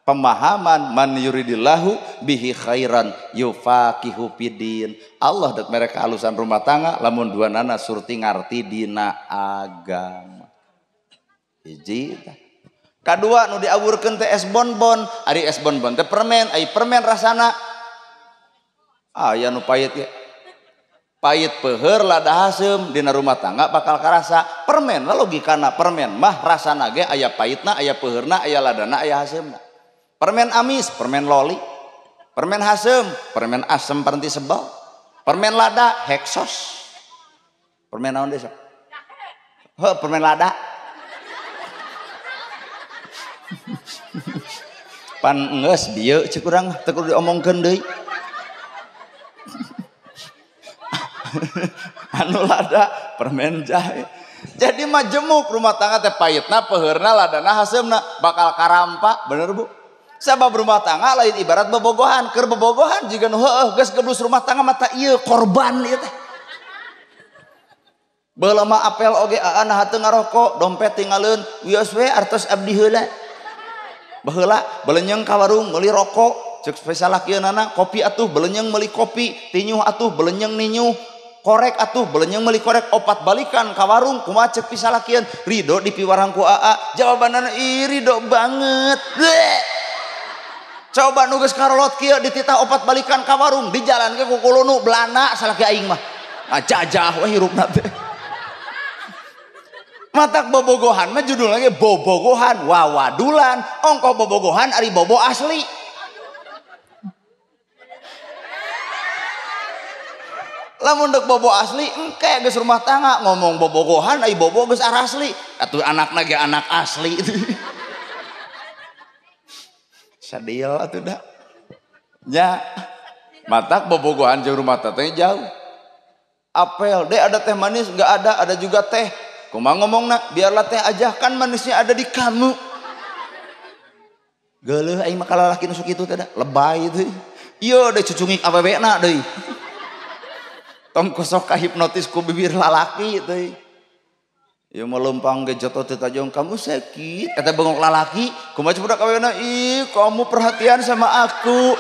pemahaman man yuridillahu bihi khairan yufaqihu fiddin Allah dek mereka alusan rumah tangga lamun duanana surti ngarti dina agama hiji kadua nu diawurkeun teh es bonbon ari es bonbon teh permen ai permen rasana aya nu payet ge pahit peuheur lada haseum dina rumah tangga bakal karasa. Permen lah logikana, permen mah rasana ge aya pahitna, aya peuheurna, aya ladana, aya haseumna. Permen amis, permen loli. Permen haseum, permen asem parenti sebel. Permen lada, heksos. Permen naon desa? Permen lada. Pan geus dieu ceuk urang teu kudu diomongkeun deui. Anu lada permen jahe. Jadi majemuk rumah tangga teh pahitna, peuheurna, ladana, haseumna bakal karampa, bener Bu? Sabab rumah tangga lain ibarat bobogohan, keur bobogohan jiga nu heueuh geus geblus rumah tangga mata ieu korban ieu teh. Baheula mah apel oge aana hateu ngarokok, dompet tinggalieun, wios we artos abdi heula. Baheula belenyeng ka warung meuli rokok, ceuk spesialakeunana kopi atuh belenyeng meuli kopi, tinyuh atuh belenyeng ninyuh. Korek atuh belenyeng meuli korek, opat balikan ka warung kumaha ceuk pisalakeun, ridho dipiwarang ku AA. Jawabanana ridho banget. Bleh. Coba nu geus karolot kieu dititah opat balikan ka warung, di jalan ke ku kulunu belana salaki aing mah. Ngajajah we hirupna teh. Matak bobogohan mah judulna ge bobogohan wawadulan, ongko bobogohan ari bobo asli. Lamun dek bobo asli engke geus rumah tangga ngomong bobogohan ai bobo geus asli atuh anakna ge anak asli. Sadil atuh da nya matak bobogohan jeung rumah teh jauh. Apel deh ada teh manis enggak ada juga teh kumaha ngomongna biarlah teh aja kan manisnya ada di kamu. Geuleuh aing mah kalalaki nu sok kitu teh da lebay teh ieu deui cucungik awewena deui. Tong kosok ka hipnotis ku bibir lalaki teh. Ieu mah leumpang ge jotot teh tajong kamu sakit kata bengok lalaki kumaha budak kawena ih kamu perhatian sama aku.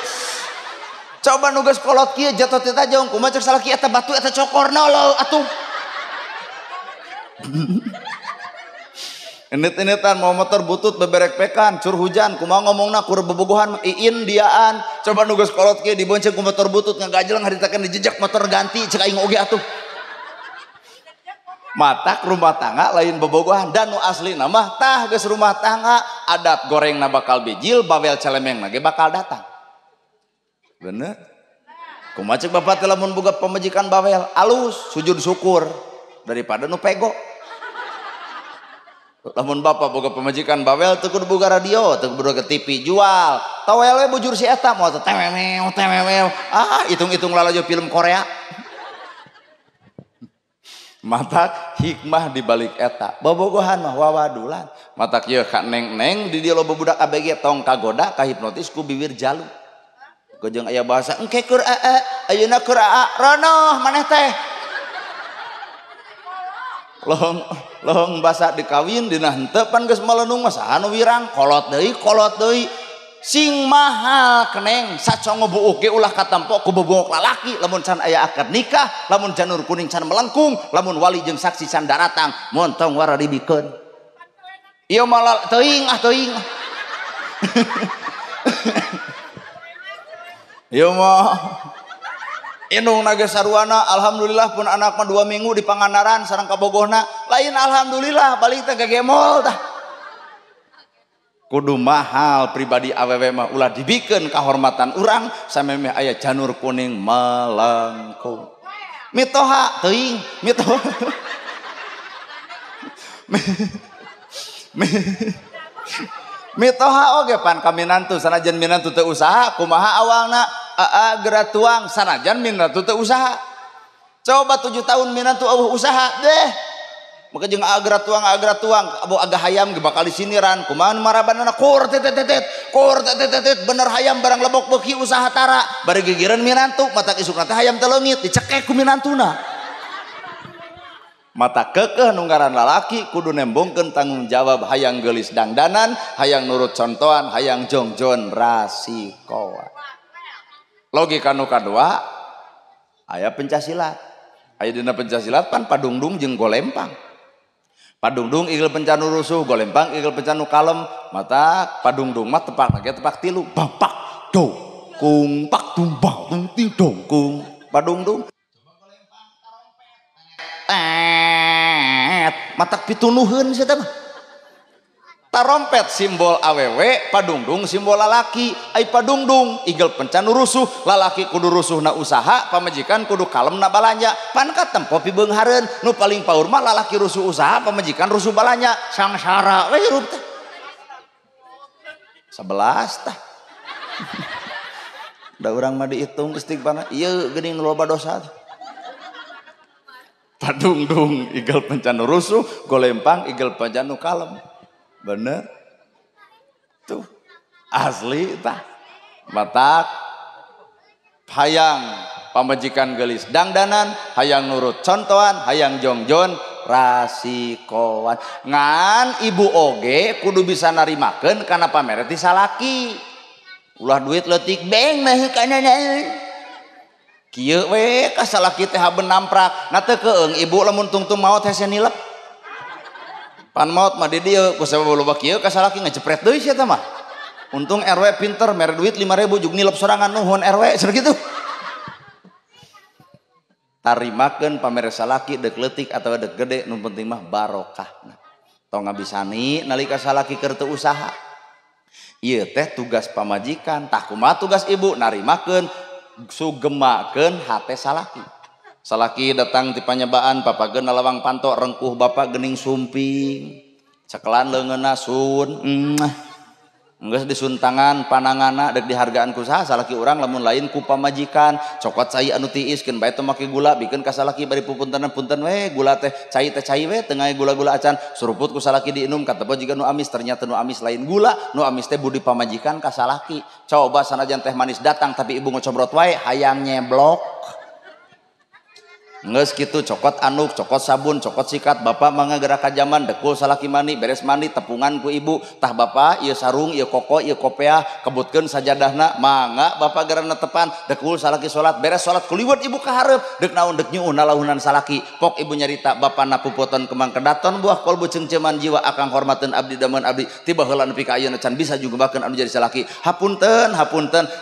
Coba nu geus kolot kieu jotot teh tajong kumaha ceuk salaki eta batu eta cokor nolou atuh. Enit-enitan mau motor butut beberek pekan cur hujan kumaha ngomongna kur bobogohan iin diaan. Coba nu geus kolot kieu dibonceng ku motor butut ngagajel haritakeun dijejak motor ganti ceuk aing oge atuh. Matak rumah tangga lain bobogohan dan nu aslina mah tah geus rumah tangga adat gorengna bakal bijil bawel celemengna ge bakal datang. Bener? Kumaha ceuk bapak teh lamun boga pamajikan bawel alus sujud syukur daripada nu pego. Lamun bapak boga pemajikan bawel teu kudu boga radio, teu kudu boga TV jual. Tawel we bujur si eta moal tememew. Hitung-hitung lalajo film Korea. Matak hikmah di balik eta. Bobogohan mah wawadulan. Matak ieu ka neng-neng di dieu loba budak ABG tong kagoda ka hipnotis ku bibir jalu. Gojong aya bahasa engke keur ayeuna keur ronoh maneh teh. Lohong basa dikawin dina henteu pan geus melenung mah saha nu wirang kolot deui sing mahal keneng sacongo buuk ge ulah katampo ku bobongok lalaki lamun can aya akad nikah lamun janur kuning can melengkung lamun wali jeung saksi can daratang montong wara dibikeun ieu malah teuing ieu mah indung naga sarwana alhamdulillah pun anak mah 2 minggu di Pangandaran sareng kabogohna lain alhamdulillah balik teh gegemol tah kudu mahal pribadi awewe mah ulah dibikeun kahormatan urang samemeh aya janur kuning melengkung mitoha teuing mitoha mitoha oge pan ka minantu sanajan minantu teu usaha kumaha awalna geura tuang sanajan minantu teu usaha coba 7 tahun minantu eueuh usaha deh maka jeung agra tuang abo agak hayam ge bakal disiniran kumaha marabanana kur tetet bener hayam barang lebok beuki usaha tara bari gigireun minantu matak isukna teh hayam teh leungit dicekek ku minantuna mata kekeh nunggaran lalaki kudu nembongkeun tanggung jawab hayang geulis dangdanan hayang nurut contohan hayang jongjon rasikoa logika nu kadua aya pencaksilat aya dina pencaksilat pan padungdung jeung golempang padungdung igel pencan nu rusuh golempang igel pencan nu kalem mata padungdung mah tepak ge tepak 3 bapak do kung pak tumbang ting dongkung padungdung matak pitunuhun saya mah. Tarompet simbol awewe, padungdung simbol lalaki. Ai padungdung igel pencan rusuh, lalaki kudu rusuh na usaha, pamajikan kudu kalem na balanja. Pan ka tempo pibeunghareun, nu paling paur mah lalaki rusuh usaha, pamajikan rusuh balanja. Sangsara we hirup teh. 11 tah. Da urang mah dihitung istighfarna, ieu geuning nu loba dosa. Padungdung igel pencan rusuh, golempang igel pencan nu kalem. Bener tuh asli tah matak hayang pamajikan gelis dangdanan hayang nurut contohan hayang jongjon rasikoan ngan ibu oge kudu bisa narimakeun kana pamere ti salaki ulah duit leutik beng mah kana kieu we ka salaki teh haben namprak na teu keung ibu lamun tungtung maot hese nilep pan maut mah di dieu ku sabab loba kieu ka salaki ngejepret deui sia teh mah. Untung RW pinter mere duit 5.000 jug nilep sorangan nuhun RW cenah kitu. Tarimakeun pamere salaki deuk leutik atawa deuk gede nu penting mah barokahna. Tong ngabisani nalika salaki keur teu usaha. Ieu teh tugas pamajikan, tah kumaha tugas ibu narimakeun sugemakeun hate salaki. Salaki datang ti panyebaan papageun lawang panto rengkuh bapak geuning sumping cekelan leungeunna sun geus disun tangan pananganna deuk dihargaan ku saha salaki urang lamun lain ku pamajikan cokot cai anu tiiskeun bae teu make gula bikeun ka salaki bari pupuntenan punten we gula teh cai we teu ngae gula-gula acan suruput ku salaki diinum katebo jiga nu amis ternyata nu amis lain gula nu amis teh budi pamajikan ka salaki coba sanajan teh manis datang tapi ibu ngocobrot wae hayang nyeblok ngeus kitu cokot anuk, cokot sabun, cokot sikat bapak mangga gerak ka jaman dekul salaki mandi beres mandi tepungan ku ibu tah bapak ieu sarung ieu koko ieu kopiah kebutkeun sajadahna mangga bapak gerak netepan dekul salaki salat beres salat kuliwet ibu ka hareup deuk naon deuk nyuun nalahunan salaki pok ibu nyarita bapana pupoton kemang kedaton buah kolbu cengceman jiwa akang hormateun abdi dameun abdi tiba heula nepi ka ayeuna can bisa jugubakeun anu jadi salaki hapunten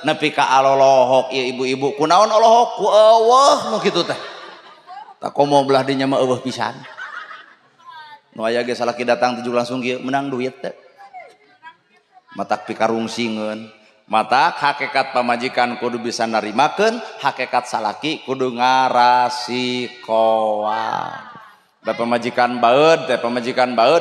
nepi ka alolohok ieu ibu-ibu kunaon olohok ku eueuh nu kitu teh tak komo belah dinya mah eueuh pisan. Nu aya ge salaki datang tujuh langsung kieu menang duit teh. Matak pikarungsingeun. Matak hakikat pamajikan kudu bisa narimakeun, hakikat salaki kudu ngarasikoan. Da pamajikan baeud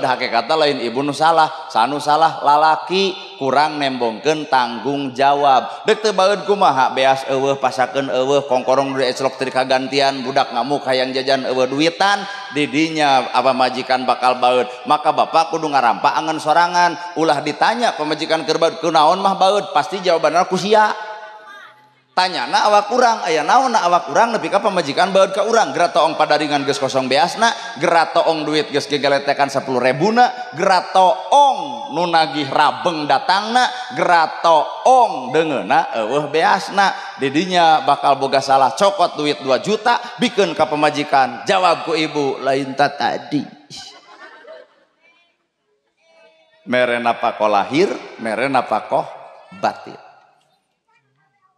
hakikatna lain ibu nu salah, sanu salah lalaki kurang nembongkeun tanggung jawab. Deuk teu baeud kumaha beas eueuh pasakeun eueuh kongkorong duit ecelok teu kagantian budak ngamuk hayang jajan eueuh duitan di dinya apa majikan bakal baeud. Maka bapak kudu ngarampa angan sorangan ulah ditanya pamajikan keur baeud kunaon mah baeud pasti jawabanna ku sia. Tanyana awak urang aya naon awak urang nepi ka pamajikan baeud ka urang geura toong padaringan geus kosong beasna geura toong duit geus gegeletekan 10.000 na geura toong nu nagih rabeng datangna geura toong deungeuna eueuh beasna di dinya bakal boga salah cokot duit 2 juta bikeun ka pamajikan jawab ku ibu lain ta tadi mere napako lahir mere napako batin.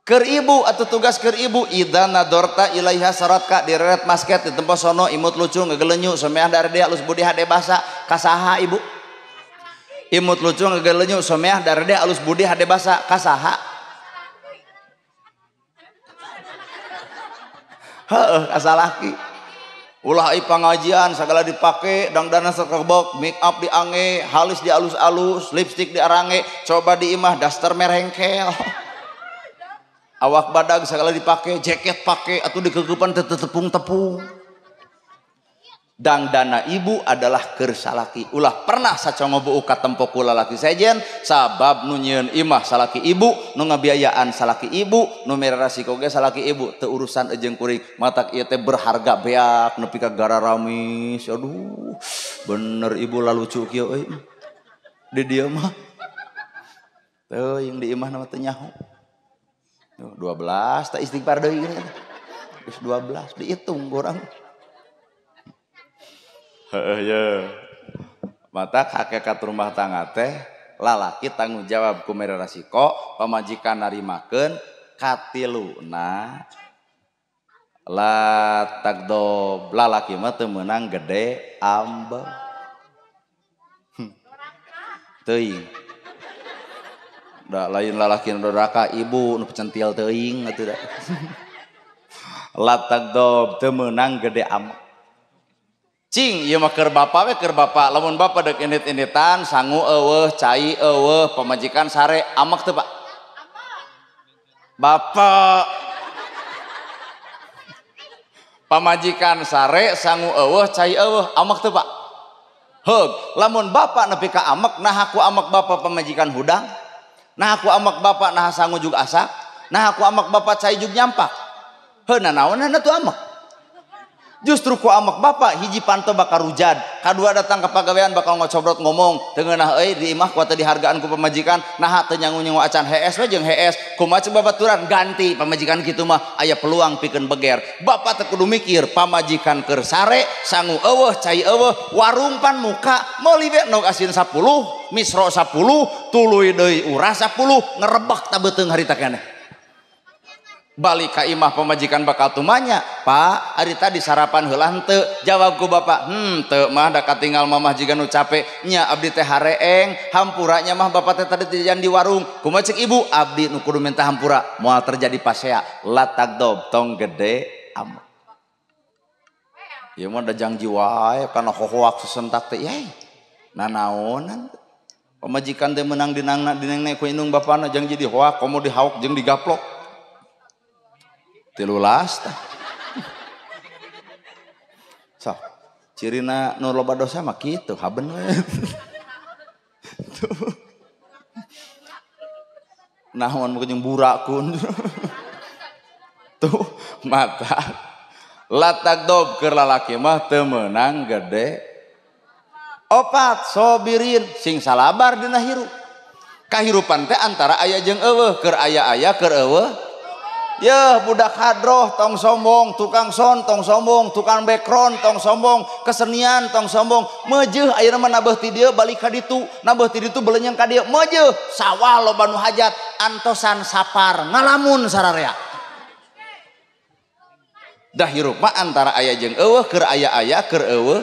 Keur ibu atau tugas keur ibu idza nadorta ilaiha saratka direret masket di tempat sono imut lucu ngegeleunyu someah darede alus budi hade basa kasaha ibu imut lucu ngegeleunyu someah darede alus budi hade basa kasaha heuh kasalaki ulah ai pangajian sagala dipake dangdana sakebok make up diange halis dialus-alus lipstik diarange coba di imah daster merengkel awak badag segala dipake jaket pake atau dikegeupan tepung-tepung dangdana ibu adalah keur salaki ulah pernah sacongo beuh ka tempo ku lalaki sejen sabab nu nyieun imah salaki ibu nu ngabiayaan salaki ibu nu mere rasiko ge salaki ibu teu urusan ejeung kuring matak ieu teh berharga beak nepi ka gararamis aduh bener ibu lalucu kieu euy di dieu mah teuing di imah na teu nyaho 12 tak istighfar deui gini. Geus 12 dihitung urang. Heeh ye. Mata hakikat rumah tangga teh lalaki tanggung jawab ku mere rasiko, pamajikan narimakeun katiluna La tagdob lalaki mah teu meunang gede ambek. Teuing. Da lain lalaki nu doraka ibu nu pecentil teuing atuh da. La tagdob teu meunang gede ambek. Cing ieu mah keur bapa we keur bapa. Lamun bapa deuk indit-inditan sangu eueuh, cai eueuh, pamajikan sare amek teu Pak? Bapak pamajikan sare sangu eueuh cai eueuh amek teu Pak? Heug, lamun bapa nepi ka amek nah aku amek bapa pamajikan hudang, nah aku amek bapa nah sangu jug asak, nah aku amek bapa cai jug nyampak. Heuh nanaonana tuh amek. Justru ku amek bapa hiji panto bakal rujad, kadua datang ke pagawean bakal ngocobrot ngomong teungeunah euy di imah ku teh dihargaan ku pamajikan naha teu nyangu-nyangu acan hees we jeung hees kumaha ceuk babaturan ganti pamajikan kitu mah aya peluang pikeun beger. Bapa teh kudu mikir pamajikan keur sare sangu eueuh cai eueuh warung pan muka meuli we nog asin 10 misro 10 tuluy deui urah 10 ngerebek tabeuteung harita keneh. Balik ka imah pamajikan bakal tumanya, Pak ari tadi sarapan heula henteu? Jawab ku bapak, teu mah da katinggal mamah jiga nu capek nya abdi teh hareeng hampuranya mah bapak teh tadi jajan di warung. Kumaha ceuk ibu? Abdi nu kudu minta hampura moal terjadi pasea la tagdob tong gede am. Ieu mah dajang jiwa wae kana hohoak sesentak teh yai. Nanaonan pamajikan teh meunang dinangna dinengna ku indung bapana jang jadi hoak komo dihauk jeung digaplok. 13 tah. So, cirina nu loba dosa mah kitu, haben we. Naon mah jeung burakun. Tuh, mata. Latagdob keur lalaki mah teu meunang gede. Opat sobirin sing salabar dina hirup. Kahirupan teh antara aya jeung eueuh, keur aya keur eueuh. Ya budak hadroh tong sombong, tukang son tong sombong, tukang background tong sombong, kesenian tong sombong, meujeut ayeuna mah nabeuh ti dieu balik ka ditu, nabeuh ti ditu belenyang ka dieu, meujeut sawah loba nu hajat, antosan sapar ngalamun sararea. Da hirup mah antara aya jeung eueuh, keur aya keur eueuh.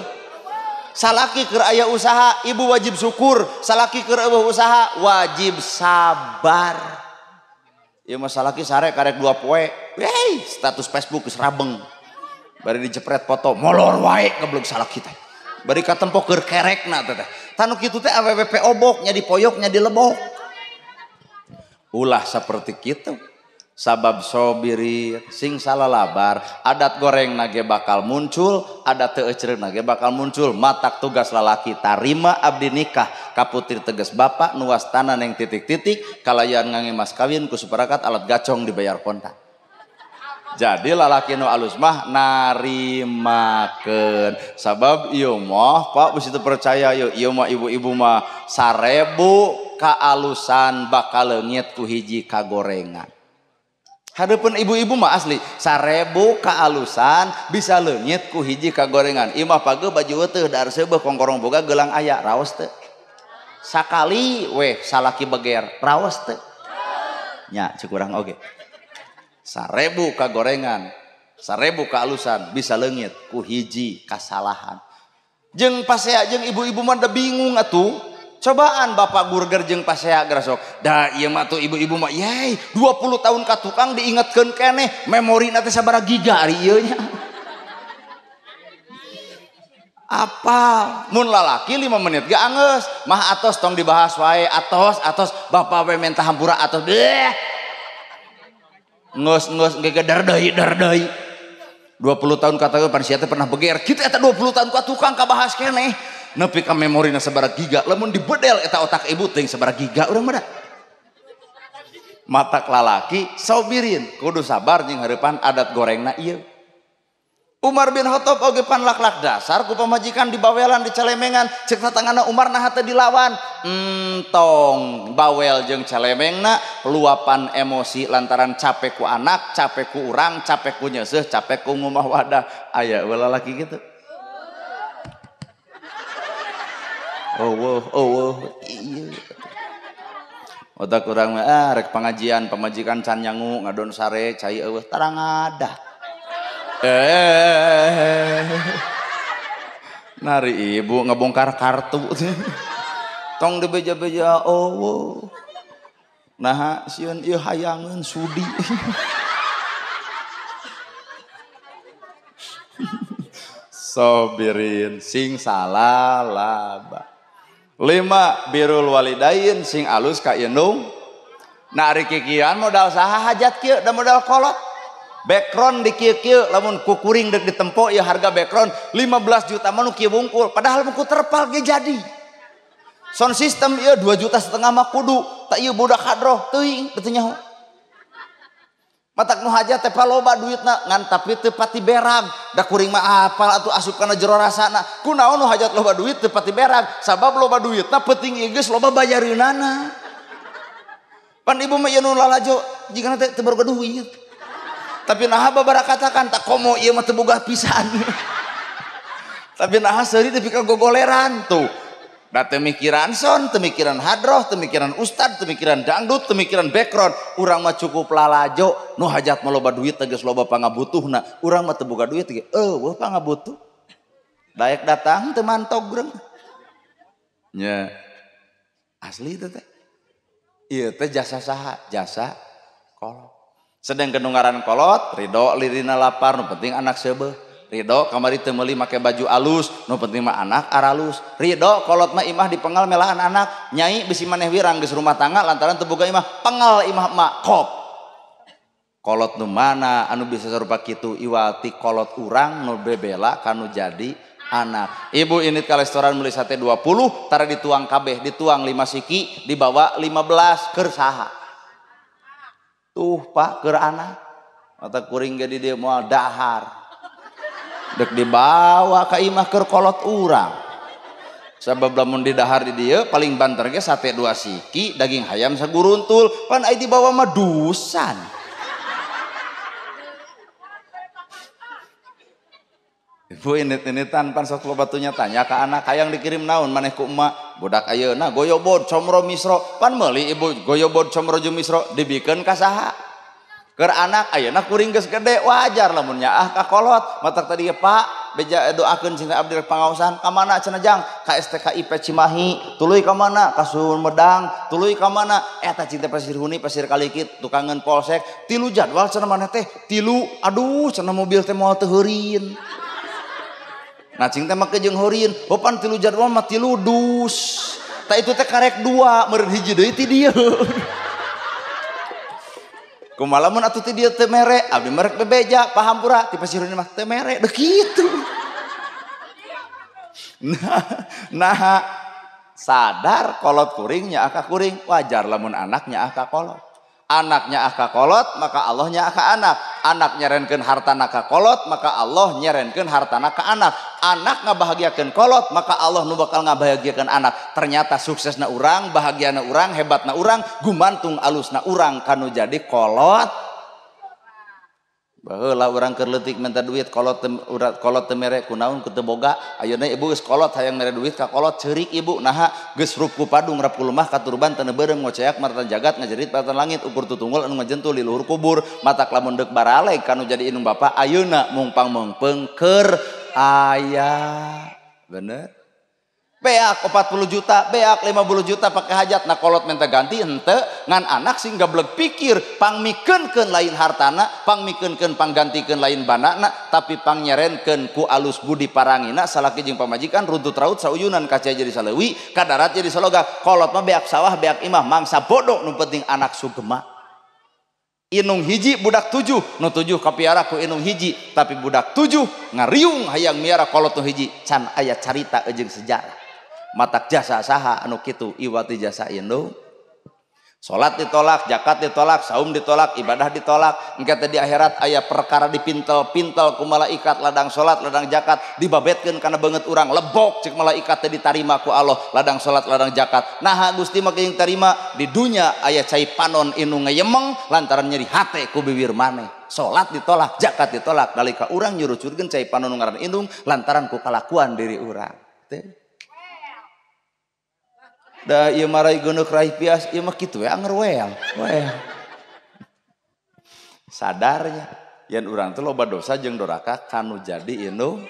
Salaki keur aya usaha, ibu wajib syukur, salaki keur eueuh usaha wajib sabar. Ya masalah ki sare karek 2 poe, wey status Facebook geus rabeng. Bari dijepret foto, molor wae goblok salah kita. Bari katempo keur kerekna teh. Tanu kitu teh AWWP obok nya dipoyok nya dilebok. Ulah saperti kitu. Sabab sobiri sing salalabar, adat goreng nage bakal muncul, adat teu euceurna ge bakal muncul. Matak tugas lalaki tarima abdi nikah, kaputir tegas bapak nuwastana neng titik-titik, kalayan ngange mas kawin ku suparakat alat gacong dibayar kontak. Jadi lalaki nu alus mah narimakeun. Sabab ieu mah Pak bisi teu percaya ieu mah ibu-ibu mah 1000 kaalusan bakal leungit ku hiji kagorengan. Hadeupeun ibu-ibu mah asli 1000 kaalusan bisa leungit ku hiji kagorengan. Ieu mah page baju teu dar seubeuh kongkorong boga geulang aya raos teu. Sakali weh salaki beger raos teu. Nya ceuk urang oge. 1000 kagorengan, 1000 kaalusan bisa leungit ku hiji kasalahan. Jeung pasea jeung ibu-ibu mah da bingung atuh. Cobaan bapak burger jeung pasea grasok. Da ieu mah tuh ibu-ibu mah yey 20 tahun ka tukang diingetkeun keneh memorina teh sabaraha giga ari ieu nya. Apa mun lalaki 5 menit ge angeus mah atos tong dibahas wae atos bapak we minta hampura atos deh. Ngeus ge dar deui 20 tahun kata pan sia teh pernah beger kitu eta 20 tahun ka tukang kabahas keneh nepi ka memorina sabaraha giga lamun dibedel eta otak ibu teh sabaraha giga urang mah da matak lalaki sobirin kudu sabar jeung hareupan adat gorengna ieu. Umar bin Khattab oge pan laklak dasar ku pamajikan di bawelan di calemengan ceuk tatangana Umar naha teu dilawan entong bawel jeung calemengna luapan emosi lantaran capek ku anak, capek ku urang, capek ku nyeuseuh, capek ku ngumah wadah. Aya ulah lalaki kitu. Iya. Otak urang mah rek pangajian pamajikan can nyangu ngadon sare cai eueuh tarang ngadah. Nari ibu ngebongkar kartu. Tong dibeja-beja oh. Nah sieun ieu hayangeun sudi. Sobirin sing salalaba. 5 birrul walidain sing alus ka indung. Nah ari kikian modal saha hajat kieu da modal kolot. Background di kieu lamun kukuring deuk ditempo ya harga background 15 juta mah nu kieu bungkul padahal mun ku terpal ge jadi. Sound system ieu 2,5 juta mah kudu tak ieu budak hadroh teuing teu nyaho. Matak nu hajat teh paloba duitna ngan tapi teu pati berag da kuring mah apal atuh asup kana jero rasana kunaon nu hajat loba duit teu pati berag sabab loba duitna penting ieu geus loba bayareunana pan ibu mah ieu nu lalajo jigana teh teu boga duit tapi naha babara katakan tak komo ieu mah teu boga pisan tapi naha seuri teh pika gogoleran tuh da teu mikiran son, teu mikiran hadroh, teu mikiran ustad, teu mikiran dangdut, teu mikiran background. Urang mah cukup lalajo, nu hajat mah loba duit geus loba pangabutuhna. Urang mah teu boga duit ge, eueuh pangabutuh. Daek datang teu mantog urang. Nya. Asli teh teh. Ieu teh jasa saha? Jasa kolot. Sedang kenungaran kolot, ridho lirina lapar, nu penting anak seubeuh. Ridho kamari teu meuli make baju alus nu penting mah anak aralus. Ridho kolot mah imah dipengal melahan anak nyai bisi maneh wirang geus rumah tangga lantaran teu boga imah pengal imah mak kop. Kolot nu mana anu bisa sarupa kitu iwati kolot urang nu bebela kanu jadi anak. Ibu init ka restoran meuli sate 20 tara dituang kabeh dituang 5 siki dibawa 15 keur saha? Tuh Pak keur anak. Mata kuring ge di dieu moal dahar. Dek dibawa ka imah keur kolot urang sabab lamun di dahar di dieu paling banter ge sate 2 siki daging hayam saguruntul pan ai dibawa mah dusan ibu init-initan pan sok loba batunya tanya ka anak hayang dikirim naon maneh ku emak budak ayeuna goyobod comro misro pan meuli ibu goyobod comro jeung misro dibikeun ka saha keur anak ayeuna kuring geus gede wajar lamun nyaah ka kolot matak tadi ya Pak beja doakeun cinta abdi rek pangaosan ka mana cenah jang ka STKIP Cimahi tuluy ka mana ka Sumedang tuluy ka mana eta cinta Pasir Huni Pasir Kalikit tukangan polsek 3 jadwal cenah maneh teh 3 aduh cenah mobil teh moal teu heureun nah cing teh make jeung heureun hopan 3 jadwal mah 3 dus tah itu teh karek 2 meureun hiji deui ti dieu kumaha mun atuh ti dieu teu mere abdi merek bebeja paham pura ti Pasir Huni mah teu mere deh kitu nah sadar kolot kuring nyaah ka kuring wajar lamun anak nyaah ka kolot anak nyaah ka kolot maka Allah nyaah ka anak nyerenkeun hartana ka kolot maka Allah nyerenkeun hartana ka anak ngabahagiakeun kolot maka Allah nu bakal ngabahagiakeun anak ternyata suksesna urang bahagiana urang hebatna urang gumantung alusna urang kanu jadi kolot baheula urang keur leutik minta duit kolot teu mere kunaon ku teu boga ayeuna ibu geus kolot hayang mere duit ka kolot ceurik ibu naha geus rup ku padung rap ku lemah katurban teu beureum ngoceak maratan jagat ngajerit maratan langit ukur tutunggul anu ngajentul di luhur kubur matak lamun deuk baraleg kanu jadi indung bapa ayeuna mungpang meungpeung keur aya bener beak 40 juta beak 50 juta pakai hajat nah kolot minta ganti henteu ngan anak sing gablek pikir pangmikeunkeun lain hartana pangmikeunkeun panggantikeun lain banana tapi pangnyerenkeun ku alus budi parangina salaki jeung pamajikan runtut raut sauyunan kaca jadi saleuwi kadarat jadi saloga kolot mah beak sawah beak imah mangsa bodoh nu penting anak sugema inung hiji budak 7 nu 7 kapiara ku inung hiji tapi budak 7 ngariung hayang miara kolot nu hiji can aya carita jeung sejarah matak jasa saha anu kitu iwati jasa indung salat ditolak zakat ditolak saum ditolak ibadah ditolak engke teh di akhirat aya perkara dipintel-pintel ku malaikat ladang salat ladang zakat dibabetkeun kana beungeut urang lebok ceuk malaikat teh ditarima ku Allah ladang salat ladang zakat naha Gusti mah geus tarima di dunya aya cai panon indung ngayemeng lantaran nyeri hate ku bibir maneh salat ditolak zakat ditolak nalika urang nyurucurkeun cai panon ngaran indung lantaran ku kalakuan diri urang teh da ieu marai geuneuh raih pias ieu mah kitu we anger weal sadarnya Yen urang teh loba dosa jeung doraka kanu jadi indung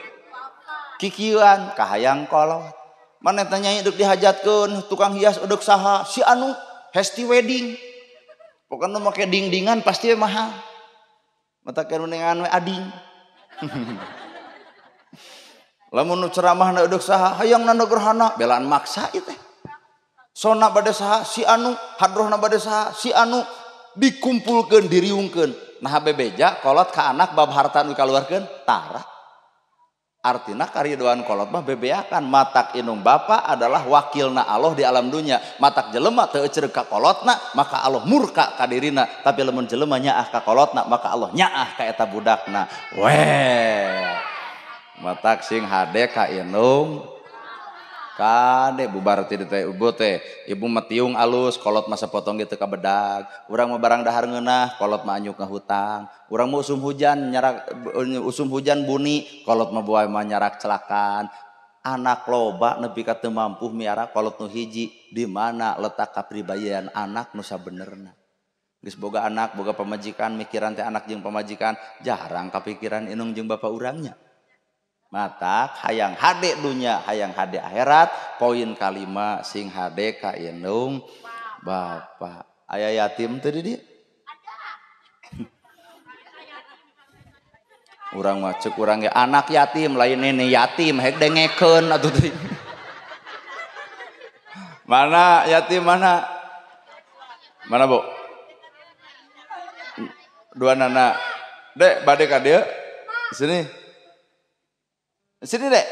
kikieuan kahayang kolot. Maneh teh nyai deuk dihajatkeun tukang hias uduk saha si anu hesti wedding. Pokoknya make ding-dingan pasti mahal. Mata kerunengan we ading. Lamun ceramahna uduk saha hayang nanda gerhana belaan maksa ieu teh. Sona bade saha si anu, hadrohna bade saha si anu dikumpulkeun diriungkeun. Nah bebeja kolot ka anak bab harta nu kaluarkeun tara. Artina karidoan kolot mah bebeakan matak inung bapa adalah wakilna Allah di alam dunia. Matak jelema teu euceureuh ka kolotna maka Allah murka ka dirina. Tapi lamun jelema nyaah ka kolotna maka Allah nyaah ka eta budakna. Weh. Matak sing hade ka inung kade bubar ti teh ibu teh ibu matiung alus kolot mah sapotong gitu ka bedag urang mah barang dahar ngeunah kolot mah anyuk ka hutang urang mah usum hujan buni kolot mah buah mah nyarak celakan anak loba nepi ka teu mampu miara kolot nu hiji di mana letak kapribadian anak nu sabenerna geus boga anak boga pamajikan mikiran teh anak jeung pamajikan jarang kapikiran inung jeung bapa urangnya. Matak hayang hade dunya hayang hade akhirat poin kalima sing hade ka indung bapa aya yatim teh di dieu urang mah ceuk urang ge anak yatim lain nene yatim hek dengekeun atuh teh mana yatim mana Bu dua nana dek bade ka dieu sini sini dek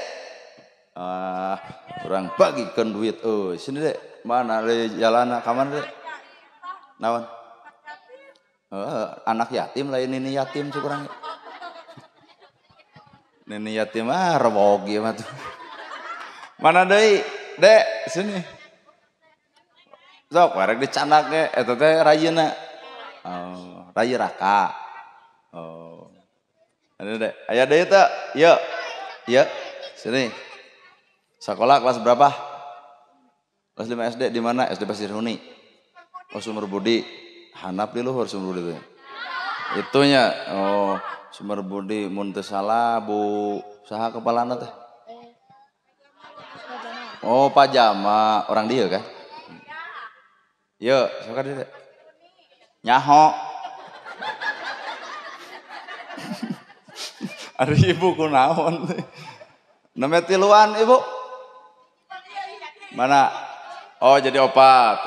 orang bagikan duit sini dek mana le jalana ka mana dek naon anak yatim lain ini yatim cuk urang nini yatim rewog ieu mah tuh mana deui dek sini sok wareg dicanak ge eta teh rayeuna raye raka ada dek aya deui teh yeuh iya, sini. Sekolah kelas berapa? Kelas 5 SD di mana? SD Pasir Huni. Oh Sumber Budi. Hanap di luhur Sumber Budi itu. Itunya. Oh Sumber Budi mun teu salah Bu saha kepalana teh? Oh Pajama, orang dia kan? Yeuh, sok dia. Nyaho. Ari ibu kunaon teh? Neme tiluan ibu? Mana? Oh jadi opat.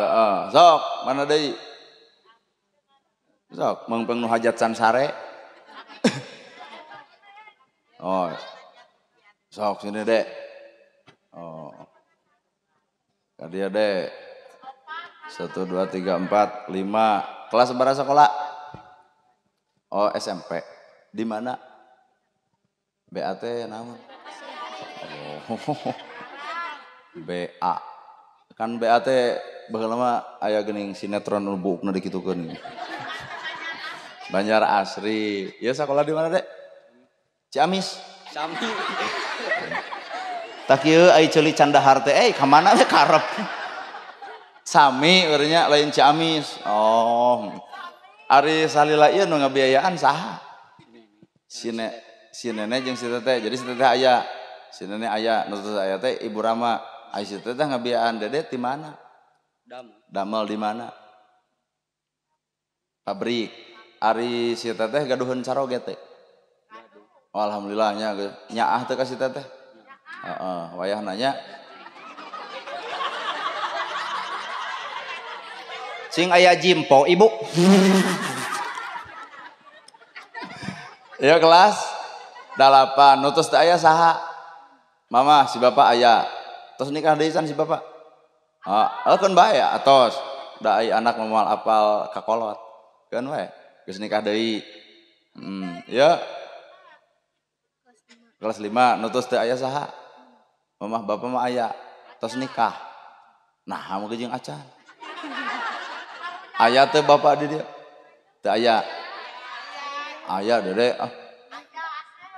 Sok, mana deui? Sok, mengpeng nu hajat sansare. Oh. Sok sini dek. Oh. Ka dia dek. 1 2 3 4 5. Kelas berapa sekolah? Oh SMP. Di mana? BAT namun BA kan BAT baheula mah aya geuning sinetron nu buukna dikitukeun Banjar Asri ya sekolah di mana dek Ciamis tak ieu ai ceuli Candahar teh ka mana we karep sami urangnya lain Ciamis oh ari salila ieu nu ngabiayaan saha si nenek jeung si teteh jadi si teteh aya si nenek aya nu teteh aya teh Ibu Rama ai si teteh ngabiayaan dede di mana damel di mana pabrik ari si teteh gaduheun caroge teh oh, alhamdulillah nya nyaah teh ka si teteh heeh wayah nanya sing aya jimpo ibu ya kelas 8 nutus teh aya saha mama si bapak aya tos nikah deui can si bapak keun bae atos da ai anak moal apal ka kolot keun we geus nikah deui ya kelas 5 nutus teh aya saha mama bapak mah aya tos nikah nah mun jeung acan aya teh bapak di dieu teu aya aya dede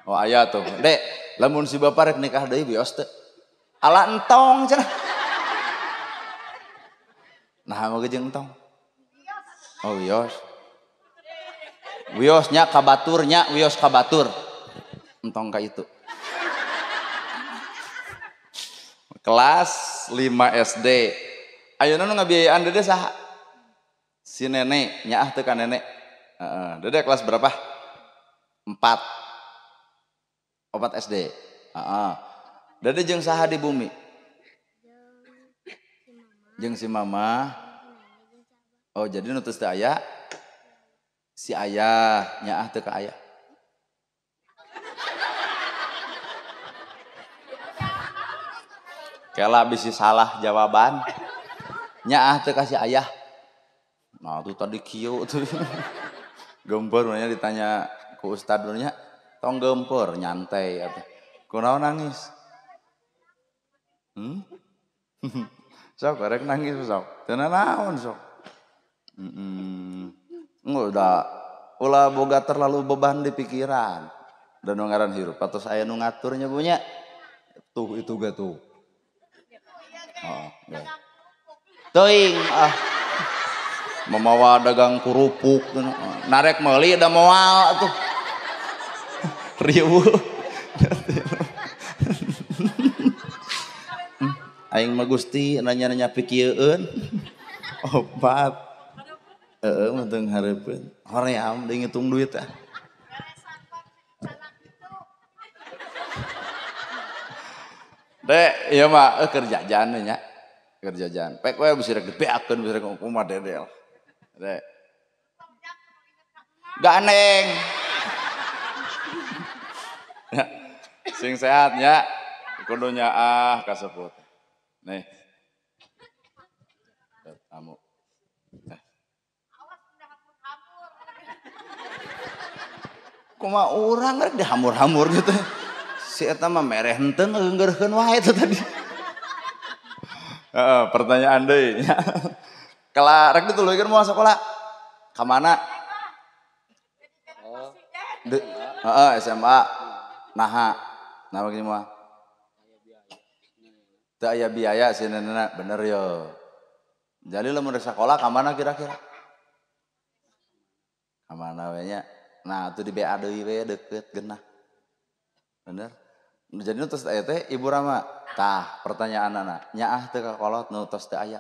oh aya tuh dek lamun si bapak rek nikah deui bios teh ala entong cenah nah mau jeung entong oh bios Wiosnya kabaturnya, wios kabatur. Entong ka itu. Kelas 5 SD. Ayeuna nu ngabiayaan Dede saha? Si nenek, nyaah teu ka nenek. Dede kelas berapa? 4. 4 SD. Dede jeung saha di bumi? Jeung si mama. Oh, jadi nu teu aya si ayah, nyaah teu ka ayah. Kela bisi salah jawaban. Nyaah teu ka si ayah. Nah, tuh tadi kieu tuh. Gempeur nya ditanya ku ustad nya, tong gempeur nyantai atuh. Kunaon nangis? Sok rek nangis sok. Teu naon sok. Ulah boga terlalu beban di pikiran. Dan nu ngaran hirup patos aya nu ngaturnya punya. Tuh itu ga tuh. Teuing memawa dagang kerupuk narek meuli da moal atuh. Riweuh. Aing mah Gusti nanya-nanya pikieun. Obat. Mah teu hareupeun. Hoream deui ngitung duit ah. Dek, ieu mah keur jajan nya. Keur jajan. Pek we bisa rek dibeakeun bisa rek kumaha Dedel. Dek. Ganeng. Sing sehatnya kudu nyaah kasebut. Nih. Tamu. Kumaha urang rek dihamur-hamur gitu. Si eta mah mereh henteu ngeunggeurkeun wae eta tadi. Pertanyaan deui nya. Kala rek dituluykeun moal sakola. Ka mana? SMA. Naha. Nah begini mah. Teu aya biaya si nenena, bener yo. Jadi lamun rek sakola ka mana kira-kira? Ka mana we nya? Nah, itu di BA deui we deukeut geunah. Bener? Jadi nu tos aya teh Ibu Rama. Tah, pertanyaanna nyaah teu ka kolot nu tos teu aya.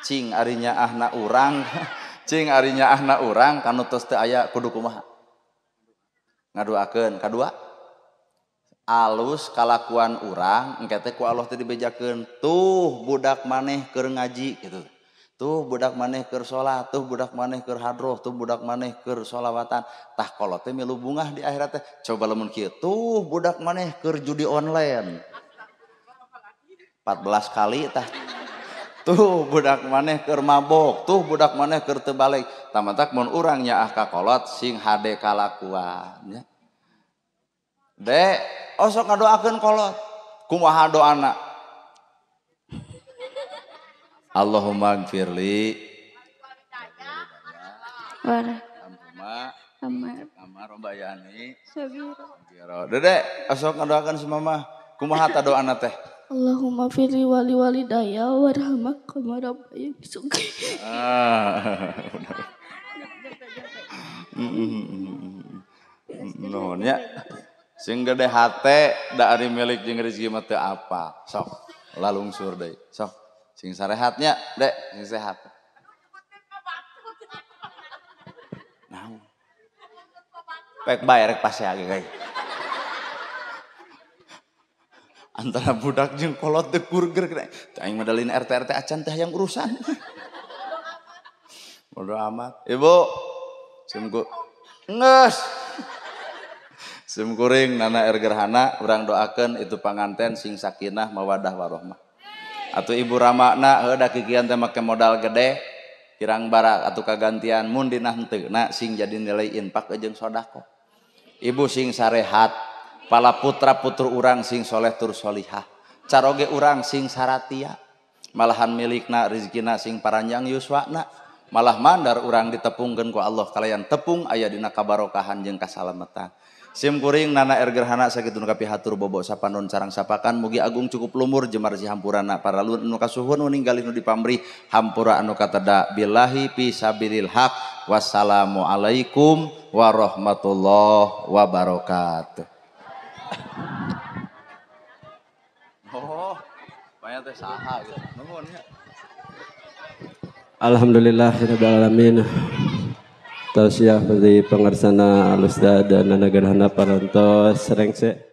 Cing ari nyaahna urang, cing ari nyaahna urang kanu tos teu aya kudu kumaha? Ngaduakeun. Kadua, alus kalakuan urang engke teh ku Allah teh dibejakeun. Tuh budak maneh keur ngaji gitu. Tuh budak maneh keur salat, tuh budak maneh keur hadroh, tuh budak maneh keur sholawatan. Tah kolot teh milu bungah di akhirat teh. Coba lamun kieu, tuh budak maneh keur judi online. 14 kali tah. Tuh budak maneh keur mabok, tuh budak maneh keur teu balik. Tamatak mun urang nyaah ka kolot sing hade kalakuan nya. Dek, sok ngadoakeun kolot. Kumaha doana? Allahumma gfirli Amar Rombayani Sabiro. Dedek, sok ngadoakeun si mama. Kumaha ta doana teh? Allahumma firli wali walidayya warhamah kama rabbayani shaghira. Nuhunnya sing gede hate da ari milik jeung rezeki mah teu apa. Sok lalungsur deui. Sok sing sarehatnya, Dek, sing sehat. Naon? Pek bae rek pase age kae. Antara budak jeung kolot teu kurger kena. Aing medalin RT acan teh yang urusan. Bodo amat. Ibu, simku ngeus. Sim kuring nana ergerhana urang doakeun itu panganten sing sakinah mawadah warahmah. Atuh Ibu Ramakna heuh da kikian teh make modal gede kirang barak atuh kagantian mun dina henteu na sing jadi nilai infak jeung sedekah. Ibu sing sarehat pala putra putur urang sing soleh tur solihah. Caroge urang sing saratia. Malahan milikna rezekina sing paranjang yuswana. malah mandar urang ditepungkeun ku Allah kalayan tepung aya dina kabarokahan jeung kasalametan. Sim kuring nana ergerhana sakitu nu kapihatur bobo sapanon sareng sapakan mugi agung cukup lumur jemar si hampurana para nu kasuhun ninggali nu dipamrih hampura anu katada billahi fi sabilil haq. Wassalamu alaikum warahmatullahi wabarakatuh. Oh, banyak teh saha gitu. Nuhun ya. Alhamdulillahirabbil alamin. Tausiah bagi pengarsana Al-Ustaz dan nanagerhana parantos serengse.